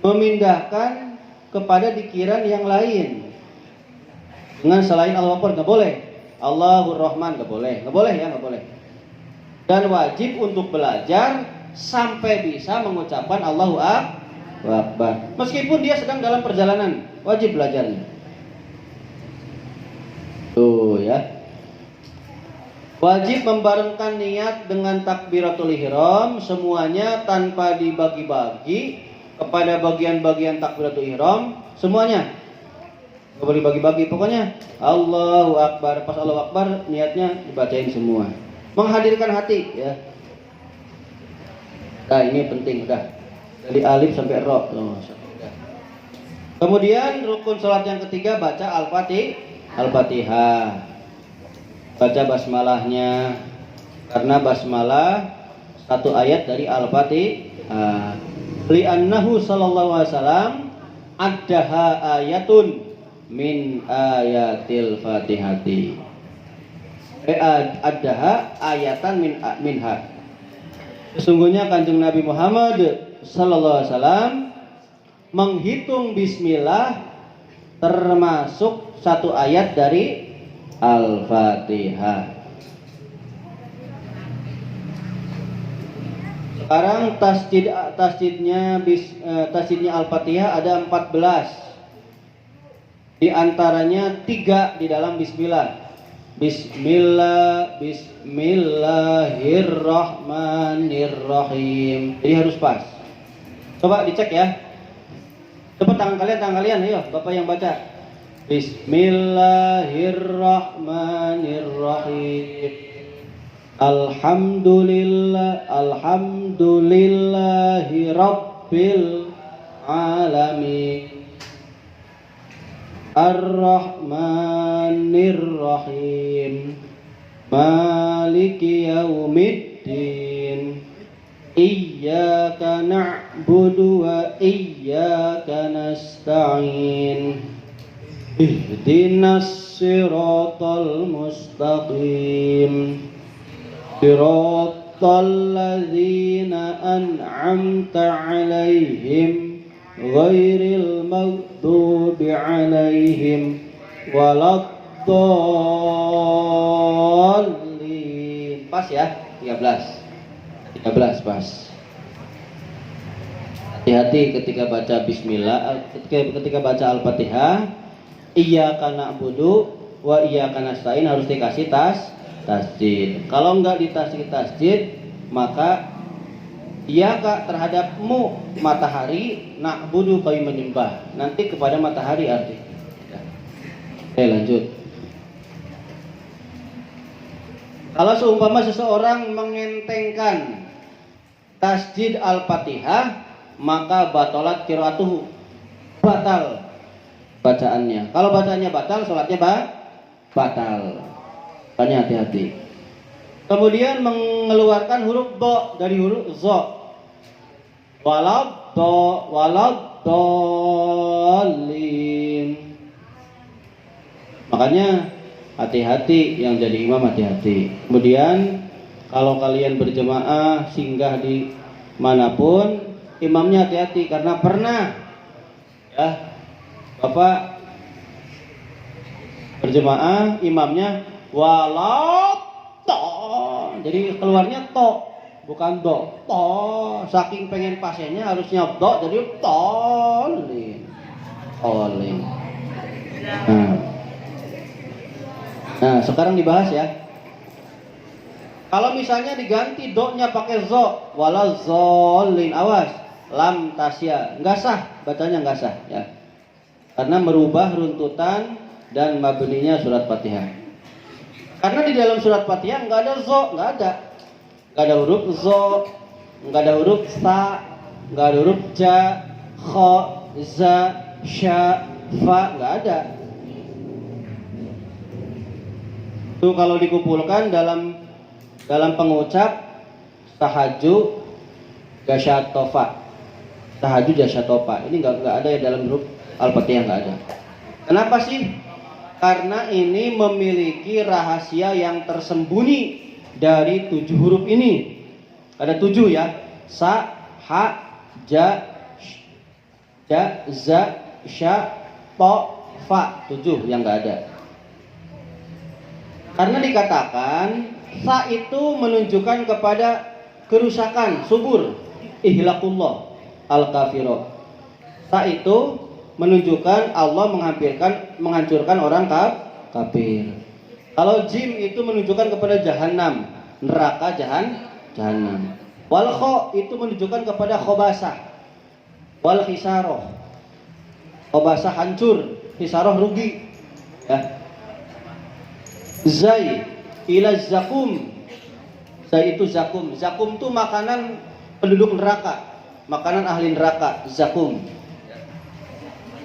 memindahkan kepada dikiran yang lain dengan selain Allahu Akbar, nggak boleh. Allahur Rahman nggak boleh. Dan wajib untuk belajar sampai bisa mengucapkan Allahu Akbar. Meskipun dia sedang dalam perjalanan, wajib belajarnya. Tuh ya. Wajib membarengkan niat dengan takbiratul ihram semuanya tanpa dibagi-bagi kepada bagian-bagian takbiratul ihram semuanya. Gak boleh bagi-bagi, pokoknya Allahu Akbar, pas Allahu Akbar niatnya dibacain semua. Menghadirkan hati ya. Nah ini penting udah. Dari alif sampai ro. Kemudian rukun salat yang ketiga baca Al-Fatihah. Baca basmalahnya. Karena basmalah satu ayat dari Al-Fatihah. Li'annahu sallallahu alaihi wasallam addaha ayatun min ayatil fatihati. Addaha ayatan minha. Sesungguhnya Kanjeng Nabi Muhammad sallallahu alaihi wasallam menghitung bismillah termasuk satu ayat dari Al-Fatihah. Sekarang tasdidnya Al-Fatihah ada 14. Di antaranya 3 di dalam bismillah. Bismillahirrahmanirrahim. Jadi harus pas. Coba dicek ya. Coba tangan kalian, ayo Bapak yang baca. Bismillahirrahmanirrahim. Alhamdulillahi rabbil alamin. Ar-Rahmanir-Rahim. Maliki yaumiddin. Iyyaka na'budu wa iyyaka nasta'in. Ihdinas siratal mustaqim. Siratal ladzina an'amta 'alaihim ghairil maghdubi 'alaihim waladdallin. Pas ya? 13 pas. Hati-hati ketika baca bismillah, ketika baca Al-Fatihah. Iyyaka na'budu wa iyyaka nasta'in harus dikasih tasdid. Kalau enggak dikasih tasdid, maka iyyaka terhadapmu matahari, na'budu kami menyembah. Nanti kepada matahari arti. Oke, lanjut. Kalau seumpama seseorang mengentengkan tasdid Al-Fatihah, maka batalat qiraatuhu, batal bacaannya. Kalau bacaannya batal, sholatnya batal. Makanya hati-hati. Kemudian mengeluarkan huruf do dari huruf zo. Waladdallin. Makanya hati-hati, yang jadi imam hati-hati. Kemudian kalau kalian berjemaah singgah di manapun, imamnya hati-hati karena pernah ya Bapak berjemaah, imamnya to, jadi keluarnya to, bukan do. To, saking pengen pasiennya harusnya do, jadi tolin. Nah, sekarang dibahas ya. Kalau misalnya diganti do-nya pakai zo, walazolin, awas, lam tasya, nggak sah, bacanya nggak sah ya. Karena merubah runtutan dan mabninya surat Fatihah. Karena di dalam surat Fatihah nggak ada zo, nggak ada huruf zo, nggak ada huruf sa, nggak ada huruf ja, kho, za, sya, fa, nggak ada. Itu kalau dikumpulkan dalam pengucap tahaju gasyatofa, tahaju gasyatofa, ini nggak ada ya dalam huruf Al-Fatihah, nggak ada. Kenapa sih? Karena ini memiliki rahasia yang tersembunyi dari 7 huruf ini. Ada 7 ya. Sa, ha, ja, za, sya, to, fa. 7 yang nggak ada. Karena dikatakan sa itu menunjukkan kepada kerusakan, subur, ihlakullah, al-kafiro. Sa itu menunjukkan Allah menghancurkan orang kafir. Kalau jim itu menunjukkan kepada jahanam, neraka jahanam. Wal kho itu menunjukkan kepada khobasah. Wal khisaroh, khobasah hancur, khisaroh rugi. Ya. Zai ila zakum. Zai itu zakum. Zakum itu makanan penduduk neraka, makanan ahli neraka, zakum.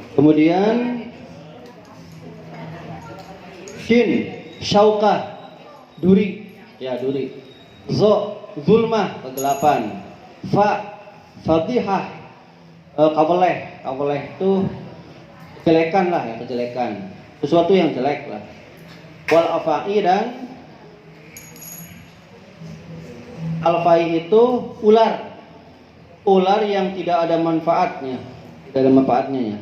Kemudian shin, syaukah, duri, ya duri. Zo, zulmah, kegelapan. Fa, fadihah, kawaleh itu kejelekan lah ya, kejelekan. Sesuatu yang jelek lah. Wal afai dan alfai itu ular yang tidak ada manfaatnya. tidak ada manfaatnya ya.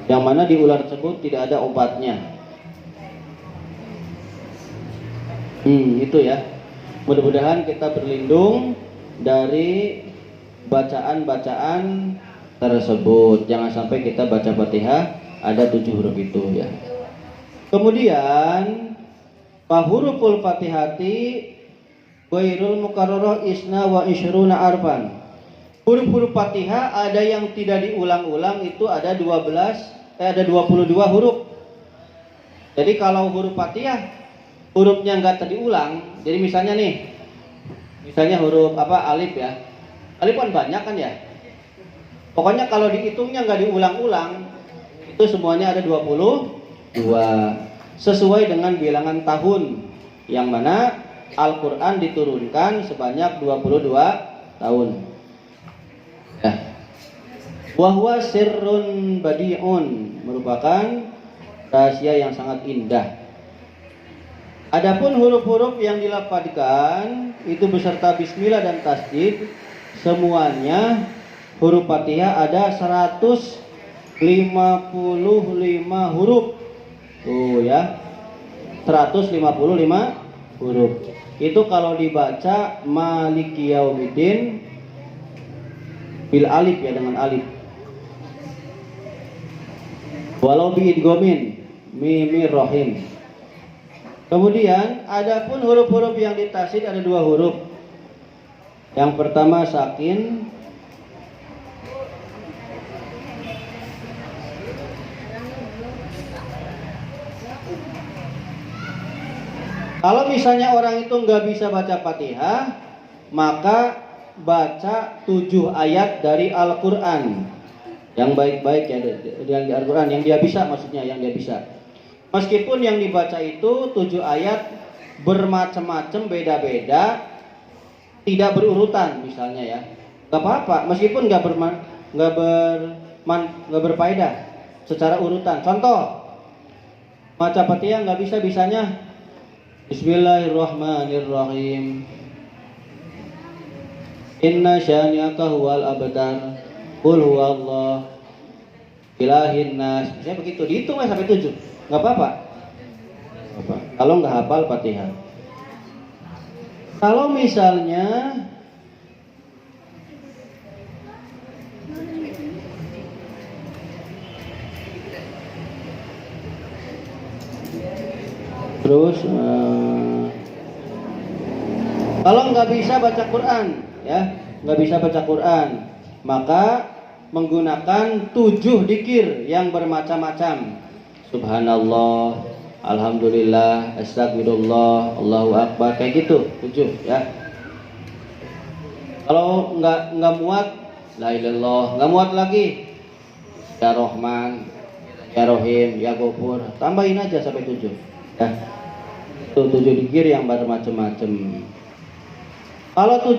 Yang mana di ular tersebut tidak ada obatnya. Itu ya. Mudah-mudahan kita berlindung dari bacaan-bacaan tersebut. Jangan sampai kita baca Fatihah ada 7 huruf itu ya. Kemudian huruful Fatihati ghairul mukarrarah isna wa isyruna arfan. Huruf-huruf Fatihah ada yang tidak diulang-ulang itu ada 22 huruf. Jadi kalau huruf Fatihah hurufnya enggak diulang, jadi misalnya huruf alif ya. Alif kan banyak kan ya. Pokoknya kalau dihitungnya enggak diulang-ulang, itu semuanya ada 22. Sesuai dengan bilangan tahun yang mana Al-Qur'an diturunkan sebanyak 22 tahun. Ya. Wa huwa sirrun badi'un, merupakan rahasia yang sangat indah. Adapun huruf-huruf yang dilafadzkan itu beserta bismillah dan tasdid, semuanya huruf Fatihah ada 155 huruf. Tuh ya. 155 huruf. Itu kalau dibaca Maliki Yaumiddin bil alif ya, dengan alif. Walau bi idghamin mimir rahim. Kemudian adapun huruf-huruf yang ditasid ada 2 huruf. Yang pertama sakin, kalau misalnya orang itu nggak bisa baca Fatihah, maka baca 7 ayat dari Al-Quran yang baik-baik ya, yang di Al-Quran yang dia bisa, maksudnya yang dia bisa. Meskipun yang dibaca itu 7 ayat bermacam-macam, beda-beda, tidak berurutan misalnya ya, nggak apa-apa. Meskipun nggak berfaedah secara urutan. Contoh, baca Fatihah nggak bisanya Bismillahirrahmanirrahim. Inna syani'aka huwal abtar. Qul huwallah ilahin nas. Saya begitu, dihitung sampai 7. Enggak apa-apa. Kalau enggak hafal Fatihah. Kalau misalnya terus kalau nggak bisa baca Quran ya, nggak bisa baca Quran, maka menggunakan 7 dzikir yang bermacam-macam. Subhanallah, alhamdulillah, astagfirullah, Allahu akbar, kayak gitu 7 ya. Kalau nggak muat, la ilallah, nggak muat lagi, ya Rahman, ya Rahim, ya Ghafur, tambahin aja sampai 7 ya. Itu 7 dzikir yang bermacam-macam. Kalau 7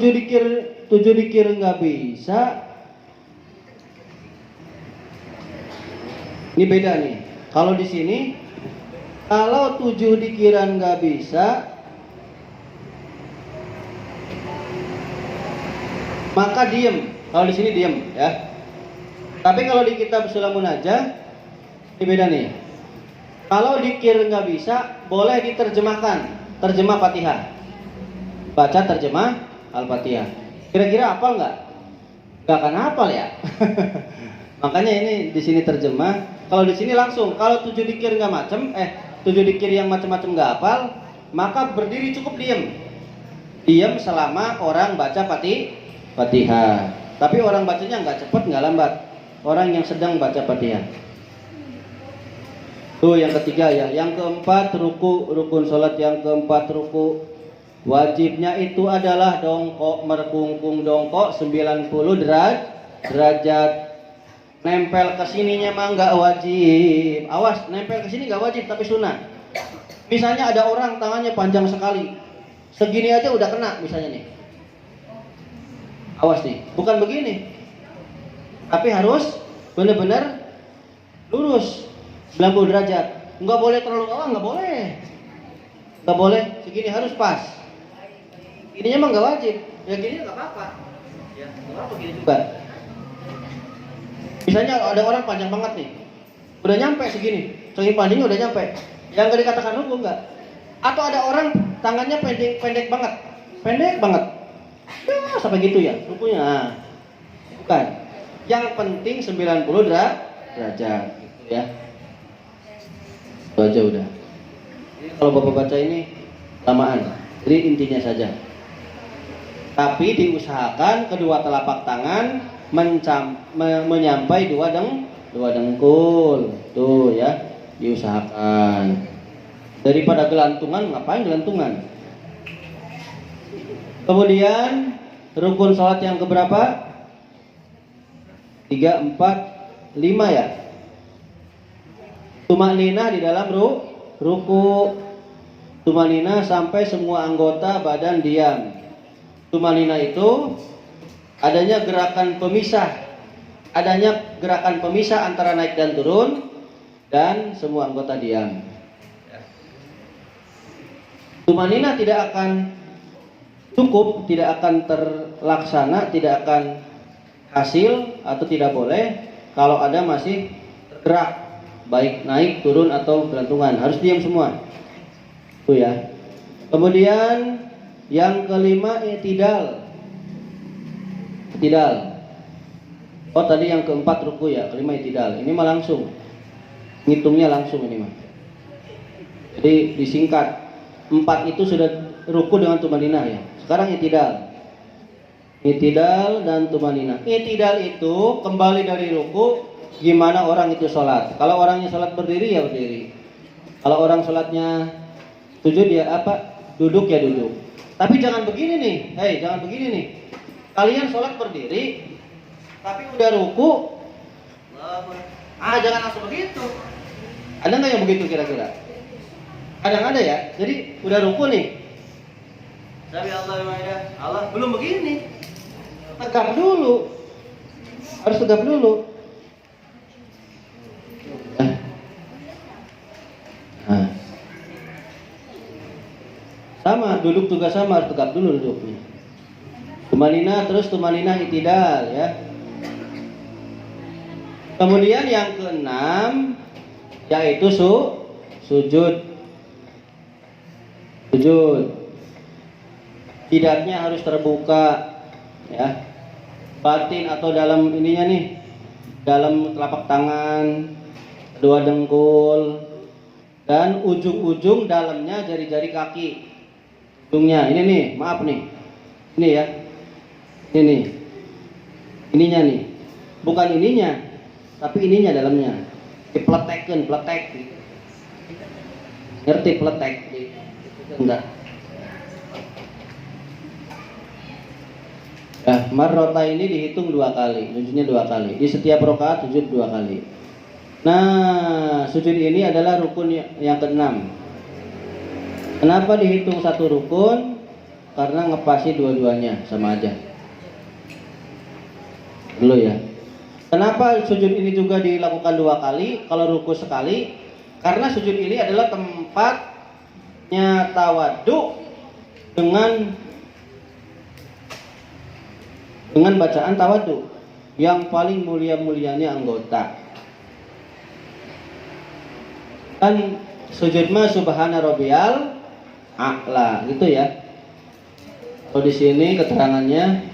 dzikir nggak bisa, ini beda nih. Kalau di sini, kalau 7 dzikiran nggak bisa, maka diem. Kalau di sini diem ya. Tapi kalau di kitab Sulamun Najah, ini beda nih. Kalau dzikir nggak bisa, boleh diterjemahkan, terjemah Fatihah. Baca terjemah Al-Fatihah. Kira-kira hafal nggak? Nggak akan hafal ya. Makanya ini di sini terjemah. Kalau di sini langsung. Kalau 7 dzikir nggak 7 dzikir yang macam-macam nggak hafal, maka berdiri cukup diem. Diem selama orang baca Fatihah. Tapi orang bacanya nggak cepat, nggak lambat. Orang yang sedang baca Fatihah. Tuh yang ketiga ya. Yang keempat ruku, rukun sholat yang keempat ruku. Wajibnya itu adalah dongkok, merkungkung dongkok 90 derajat. Nempel ke sininya mah nggak wajib. Awas, nempel ke sini nggak wajib tapi sunnah. Misalnya ada orang tangannya panjang sekali, segini aja udah kena misalnya nih. Awas nih, bukan begini. Tapi harus benar-benar lurus 90 derajat. Nggak boleh terlalu bawah, nggak boleh. Nggak boleh, segini harus pas. Ininya mah nggak wajib, ya gini nggak apa-apa. Ya, nggak apa-apa gini juga. Misalnya ada orang panjang banget nih, udah nyampe segini, saking panjangnya udah nyampe, yang gak dikatakan ruku enggak. Atau ada orang tangannya pendek banget, ya sampai gitu ya, rukunya. Nah, bukan. Yang penting 90 derajat, gitu ya. Itu aja udah. Jadi kalau Bapak baca ini lamaan, jadi intinya saja. Tapi diusahakan kedua telapak tangan menyampai dua dengkul. Tuh ya, diusahakan. Daripada gelantungan, ngapain gelantungan? Kemudian rukun sholat yang keberapa? 3, 4, 5 ya. Tumaninah di dalam ruku. Tumaninah sampai semua anggota badan diam. Tumaninah itu adanya gerakan pemisah. Adanya gerakan pemisah antara naik dan turun, dan semua anggota diam. Tumaninah tidak akan cukup, tidak akan terlaksana, tidak akan hasil atau tidak boleh kalau ada masih tergerak, baik naik, turun atau gelantungan, harus diam semua. Itu ya. Kemudian yang kelima i'tidal. Oh tadi yang keempat ruku ya, kelima i'tidal. Ini mah langsung, ngitungnya langsung ini mah. Jadi disingkat, 4 itu sudah ruku dengan tumaninah ya. Sekarang i'tidal. I'tidal dan tumaninah. I'tidal itu kembali dari ruku, gimana orang itu sholat. Kalau orangnya sholat berdiri ya berdiri. Kalau orang sholatnya sujud ya apa? Duduk ya duduk. Tapi jangan begini nih, jangan begini nih. Kalian sholat berdiri, tapi udah ruku, jangan langsung begitu. Ada nggak yang begitu kira-kira? Kadang ada ya. Jadi udah ruku nih, Sami Allah belum begini. Tegap dulu, harus tegap dulu. Sama, duduk juga sama, harus tegap dulu duduknya. Tumaninah, terus tumaninah i'tidal ya. Kemudian yang keenam yaitu sujud. Jidatnya harus terbuka ya. Batin atau dalam ininya nih, dalam telapak tangan, kedua dengkul, dan ujung-ujung dalamnya jari-jari kaki. Ujungnya ini nih, maaf nih, ini ya, ini, ininya nih, bukan ininya, tapi ininya dalamnya, dipletek, ngerti pletek? Enggak. Nah, marrota ini dihitung 2 kali, sujudnya 2 kali, di setiap rakaat sujud 2 kali. Nah, sujud ini adalah rukun yang ke-6. Kenapa dihitung satu rukun? Karena ngepasi dua-duanya sama aja. Dulu ya. Kenapa sujud ini juga dilakukan 2 kali kalau ruku sekali? Karena sujud ini adalah tempatnya tawadhu dengan bacaan tawadhu yang paling mulia-mulianya anggota. Kan sujud mah subhana rabbiyal a'la gitu ya. Kalau di sini keterangannya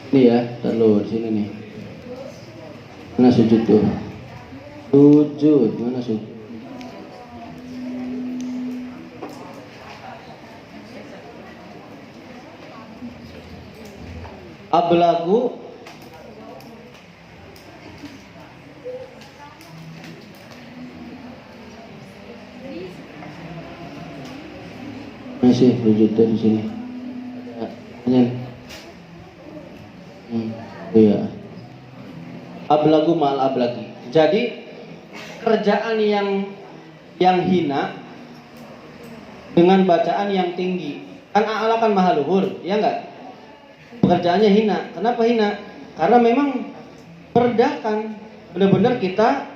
ini ya, terlalu di sini nih. Mana sujud tuh? Sujud, mana sujud? Ablagu masih sujud di sini. Iya. Ablagu mal ablagi. Jadi kerjaan yang hina dengan bacaan yang tinggi. Kan a'la kan maha luhur, ya enggak? Pekerjaannya hina. Kenapa hina? Karena memang merendahkan. Benar-benar kita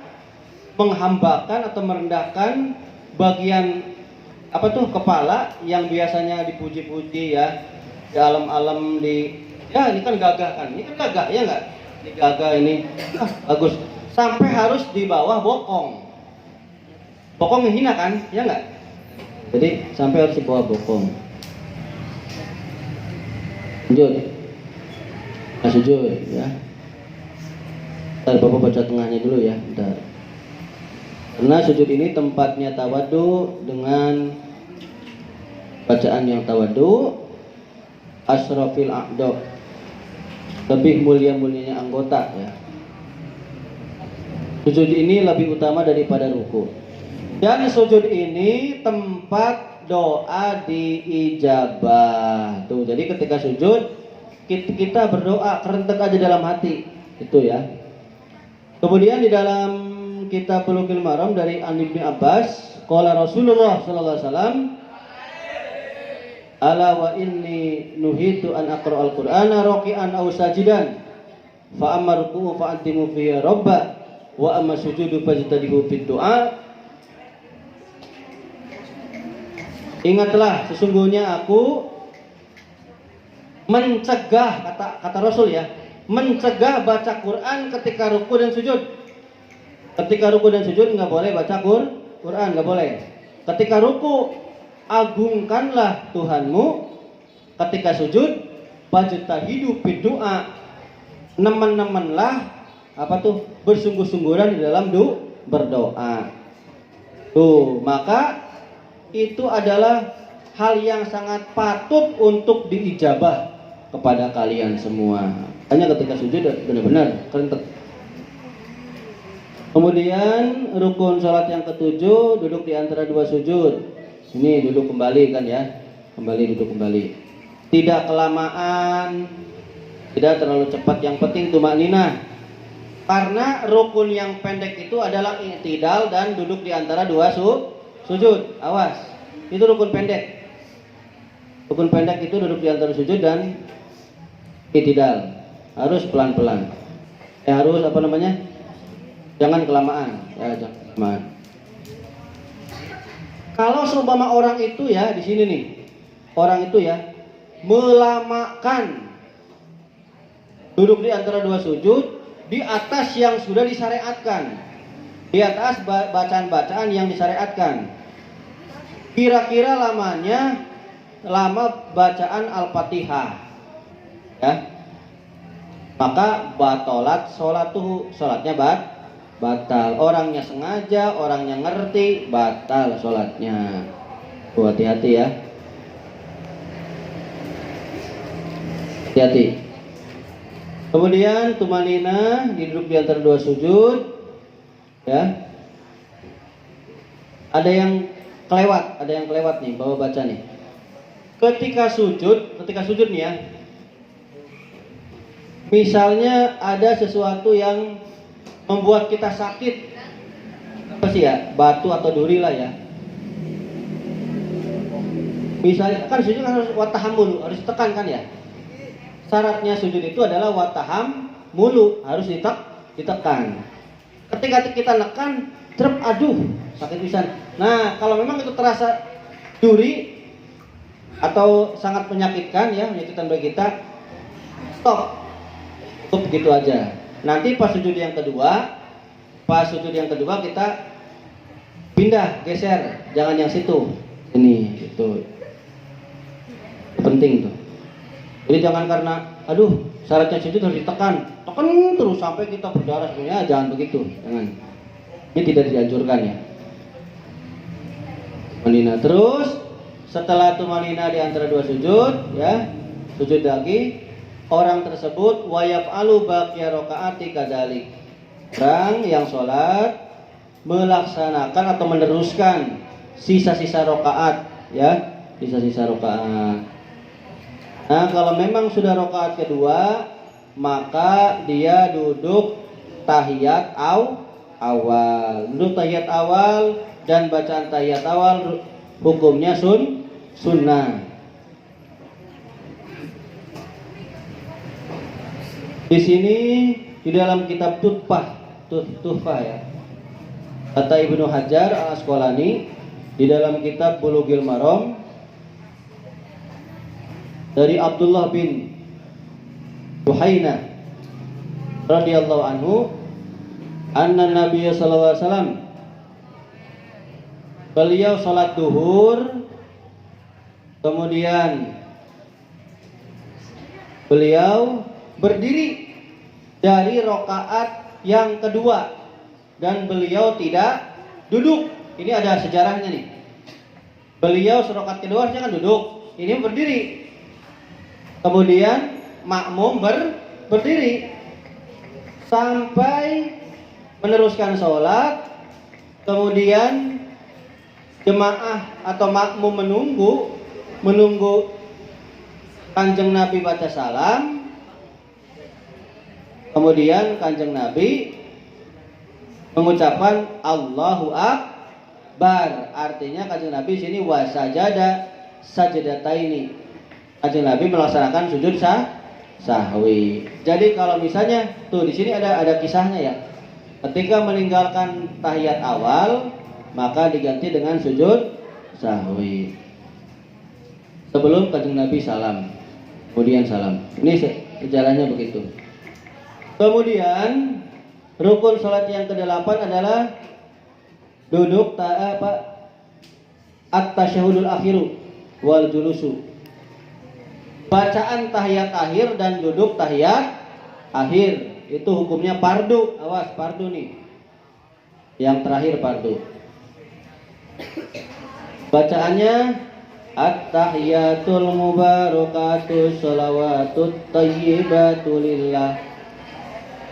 menghambakan atau merendahkan bagian kepala yang biasanya dipuji-puji ya, di alam-alam ya ini kan gagah kan, ini kan gagah ya enggak? Gagal ini bagus sampai harus di bawah bokong. Bokong menghina kan, ya nggak? Jadi sampai harus di bawah bokong. Lanjut. Sujud ya. Ntar Bapak baca tengahnya dulu ya. Bentar. Karena sujud ini tempatnya tawadu dengan bacaan yang tawadu, asrafil a'dha, lebih mulia-mulianya anggota ya. Sujud ini lebih utama daripada ruku. Dan sujud ini tempat doa diijabah. Tuh, jadi ketika sujud kita berdoa kerentek aja dalam hati. Itu ya. Kemudian di dalam kitab Bulughul Maram dari An Ibnu Abbas, qala Rasulullah sallallahu alaihi wasallam, ala wa inni nuhitu an aqra'al qur'ana raqi'an aw sajidan fa amma ruku'u fa antimu fi rabba wa amma sujudu fajtadihu bid du'a. Ingatlah sesungguhnya aku mencegah, kata Rasul ya, mencegah baca Quran ketika ruku dan sujud. Ketika ruku dan sujud nggak boleh baca Quran, nggak boleh. Ketika ruku agungkanlah Tuhanmu, ketika sujud fajtahidu bid du'a, nemen-nemenlah bersungguh-sungguhan di dalam berdoa. Tuh, maka itu adalah hal yang sangat patut untuk diijabah kepada kalian semua. Hanya ketika sujud benar-benar kerentek. Kemudian rukun sholat yang ketujuh, duduk di antara dua sujud. Ini duduk kembali kan ya, duduk kembali. Tidak kelamaan, tidak terlalu cepat. Yang penting tumakninah. Karena rukun yang pendek itu adalah i'tidal dan duduk di antara dua sujud. Awas, itu rukun pendek. Rukun pendek itu duduk di antara sujud dan i'tidal. Harus pelan-pelan. Harus jangan kelamaan. Ya, jangan kelamaan. Kalau seumpama orang itu ya di sini nih, orang itu ya melamakan duduk di antara dua sujud di atas yang sudah disyariatkan, di atas bacaan-bacaan yang disyariatkan. Kira-kira lama bacaan Al-Fatihah, ya, maka batolat sholatnya batal. Orangnya sengaja, orangnya ngerti, batal sholatnya. Hati-hati ya. Hati-hati. Kemudian tumanina, duduk di antara dua sujud, ya. Ada yang kelewat nih, bawa baca nih. Ketika sujud nih ya. Misalnya ada sesuatu yang membuat kita sakit, apa sih ya, batu atau duri lah ya. Misalnya kan sujud harus watahamulu, harus ditekan kan ya. Syaratnya sujud itu adalah wataham mulu, harus ditekan. Ketika kita nekan, aduh sakit pisan. Nah, kalau memang itu terasa duri atau sangat menyakitkan ya, menyakitkan bagi kita, stop begitu aja. Nanti pas sujud yang kedua kita pindah, geser, jangan yang situ. Ini itu penting tuh. Jadi jangan karena syaratnya sujud harus tekan terus sampai kita berdarah sebenarnya, jangan begitu, jangan. Ini tidak dianjurkan ya. Tumanina. Terus setelah tumanina di antara dua sujud ya, sujud lagi. Orang tersebut wayaf'alu baqiya rakaati kadzalik. Orang yang sholat melaksanakan atau meneruskan sisa-sisa rakaat ya, sisa-sisa rakaat. Nah, kalau memang sudah rakaat kedua, maka dia duduk tahiyat awal. Duduk tahiyat awal dan bacaan tahiyat awal hukumnya sunnah. Di sini di dalam kitab Tuhfah ya, kata Ibnu Hajar Al-Asqalani di dalam kitab Bulughul Maram dari Abdullah bin Buhainah radhiyallahu anhu anna Nabi sallallahu alaihi wasallam beliau salat duhur, kemudian beliau berdiri dari rakaat yang kedua dan beliau tidak duduk. Ini ada sejarahnya nih. Beliau rakaat kedua harusnya kan duduk, ini berdiri. Kemudian makmum berdiri sampai meneruskan sholat. Kemudian jemaah atau makmum menunggu Kanjeng Nabi baca salam. Kemudian Kanjeng Nabi mengucapkan Allahu Akbar. Artinya Kanjeng Nabi sini wasajada sajadataini. Kanjeng Nabi melaksanakan sujud sahwi. Jadi kalau misalnya tuh di sini ada kisahnya ya. Ketika meninggalkan tahiyat awal, maka diganti dengan sujud sahwi. Sebelum Kanjeng Nabi salam, kemudian salam. Ini sejarahnya begitu. Kemudian rukun salat yang ke-8 adalah duduk at-tasyahudul akhiru wal julusu. Bacaan tahiyat akhir dan duduk tahiyat akhir itu hukumnya fardu. Awas, fardu nih. Yang terakhir fardu. Bacaannya at-tahiyatul mubarakatuh shalawatut thayyibatu lillah.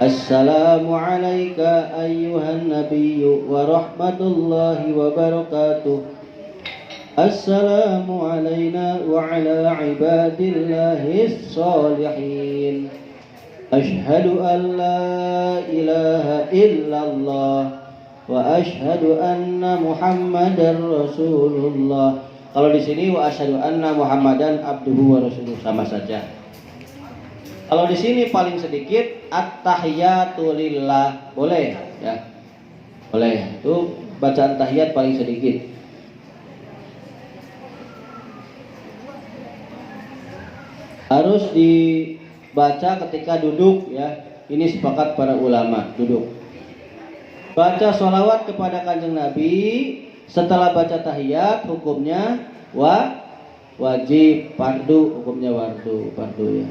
Assalamu alayka ayyuhan nabiyyu wa rahmatullahi wa barakatuh. Assalamu alayna wa ala ibadillahis shalihin. Ashhadu an la ilaha illallah wa ashhadu anna Muhammadar Rasulullah. Kalau di sini wa ashhadu anna Muhammadan abduhu wa rasuluh sama saja. Kalau di sini paling sedikit at-tahiyatu lillah, boleh ya. Boleh. Itu bacaan tahiyat paling sedikit. Harus dibaca ketika duduk ya. Ini sepakat para ulama, duduk. Baca sholawat kepada Kanjeng Nabi setelah baca tahiyat hukumnya wajib, fardu hukumnya fardu ya.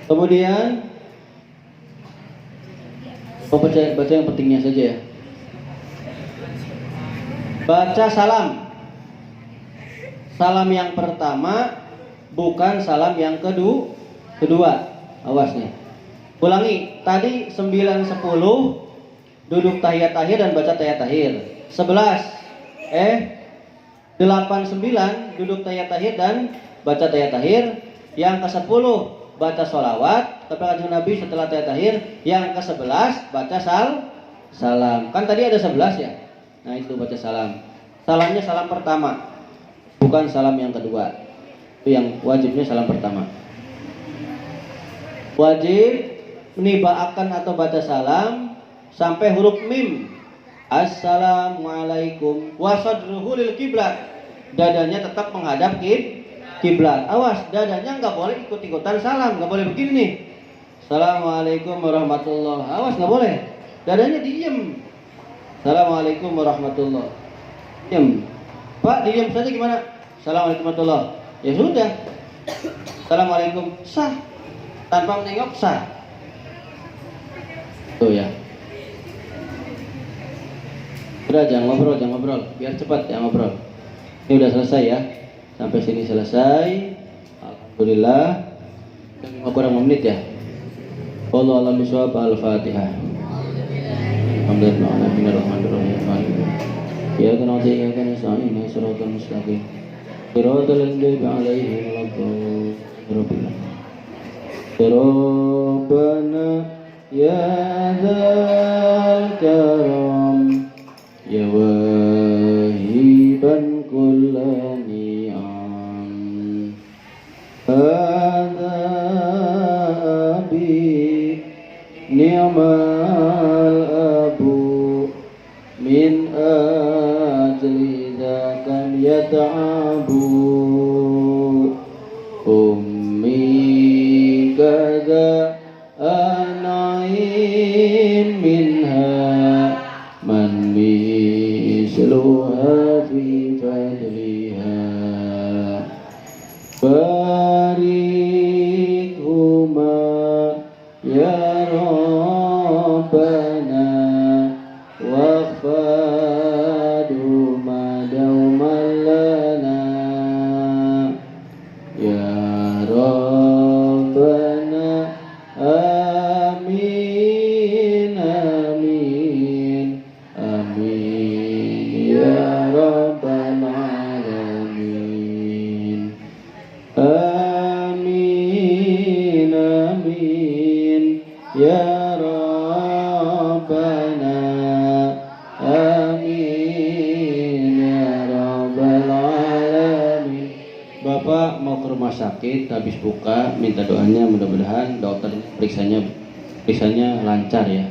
Kemudian baca yang pentingnya saja ya. Baca salam. Salam yang pertama bukan salam yang kedua. Awas nih. Ulangi, tadi 9, 10 duduk tahiyat akhir dan baca tahiyat akhir. 8, 9 duduk tahiyat akhir dan baca tahiyat akhir. Yang ke-10 baca sholawat kepada Kanjeng Nabi setelah tahiyat akhir. Yang ke-11 baca salam. Kan tadi ada 11 ya. Nah itu baca salam. Salamnya salam pertama, bukan salam yang kedua. Itu yang wajibnya salam pertama. Wajib menibaakan atau baca salam sampai huruf mim. Assalamualaikum wasadruhu lil kiblat. Dadanya tetap menghadap kiblat. Awas, dadanya nggak boleh ikut-ikutan salam, nggak boleh begini nih. Assalamualaikum warahmatullahi. Awas, nggak boleh. Dadanya diem. Assalamualaikum warahmatullahi. Diem. Pak, diem saja gimana? Assalamualaikum warahmatullahi. Ya sudah. Assalamualaikum sah. Tanpa menengok sah. Tuh ya. Udah jangan ngobrol. Biar cepat ya ngobrol. Ini udah selesai ya. Sampai sini selesai. Alhamdulillah. 5 menit ya. Wallahu a'lam bishawab. Al-Fatihah. Bismillahirrahmanirrahim. Ya kana ya kana sa'ina siratal mustaqim. Siratal ladzina alaihim waladdallin. Rabbana ya dzal karam ya wahiban kullani hadza bi ni'mal abu min ajli dzakam yata'abu ya Rabbana waghfadu ma dauman lana ya Rabbana amin amin amin ya Rabbal alamin amin amin ya Rabbana amin ya Rabbal alamin. Bapak mau ke rumah sakit habis buka, minta doanya mudah-mudahan dokter periksanya lancar ya.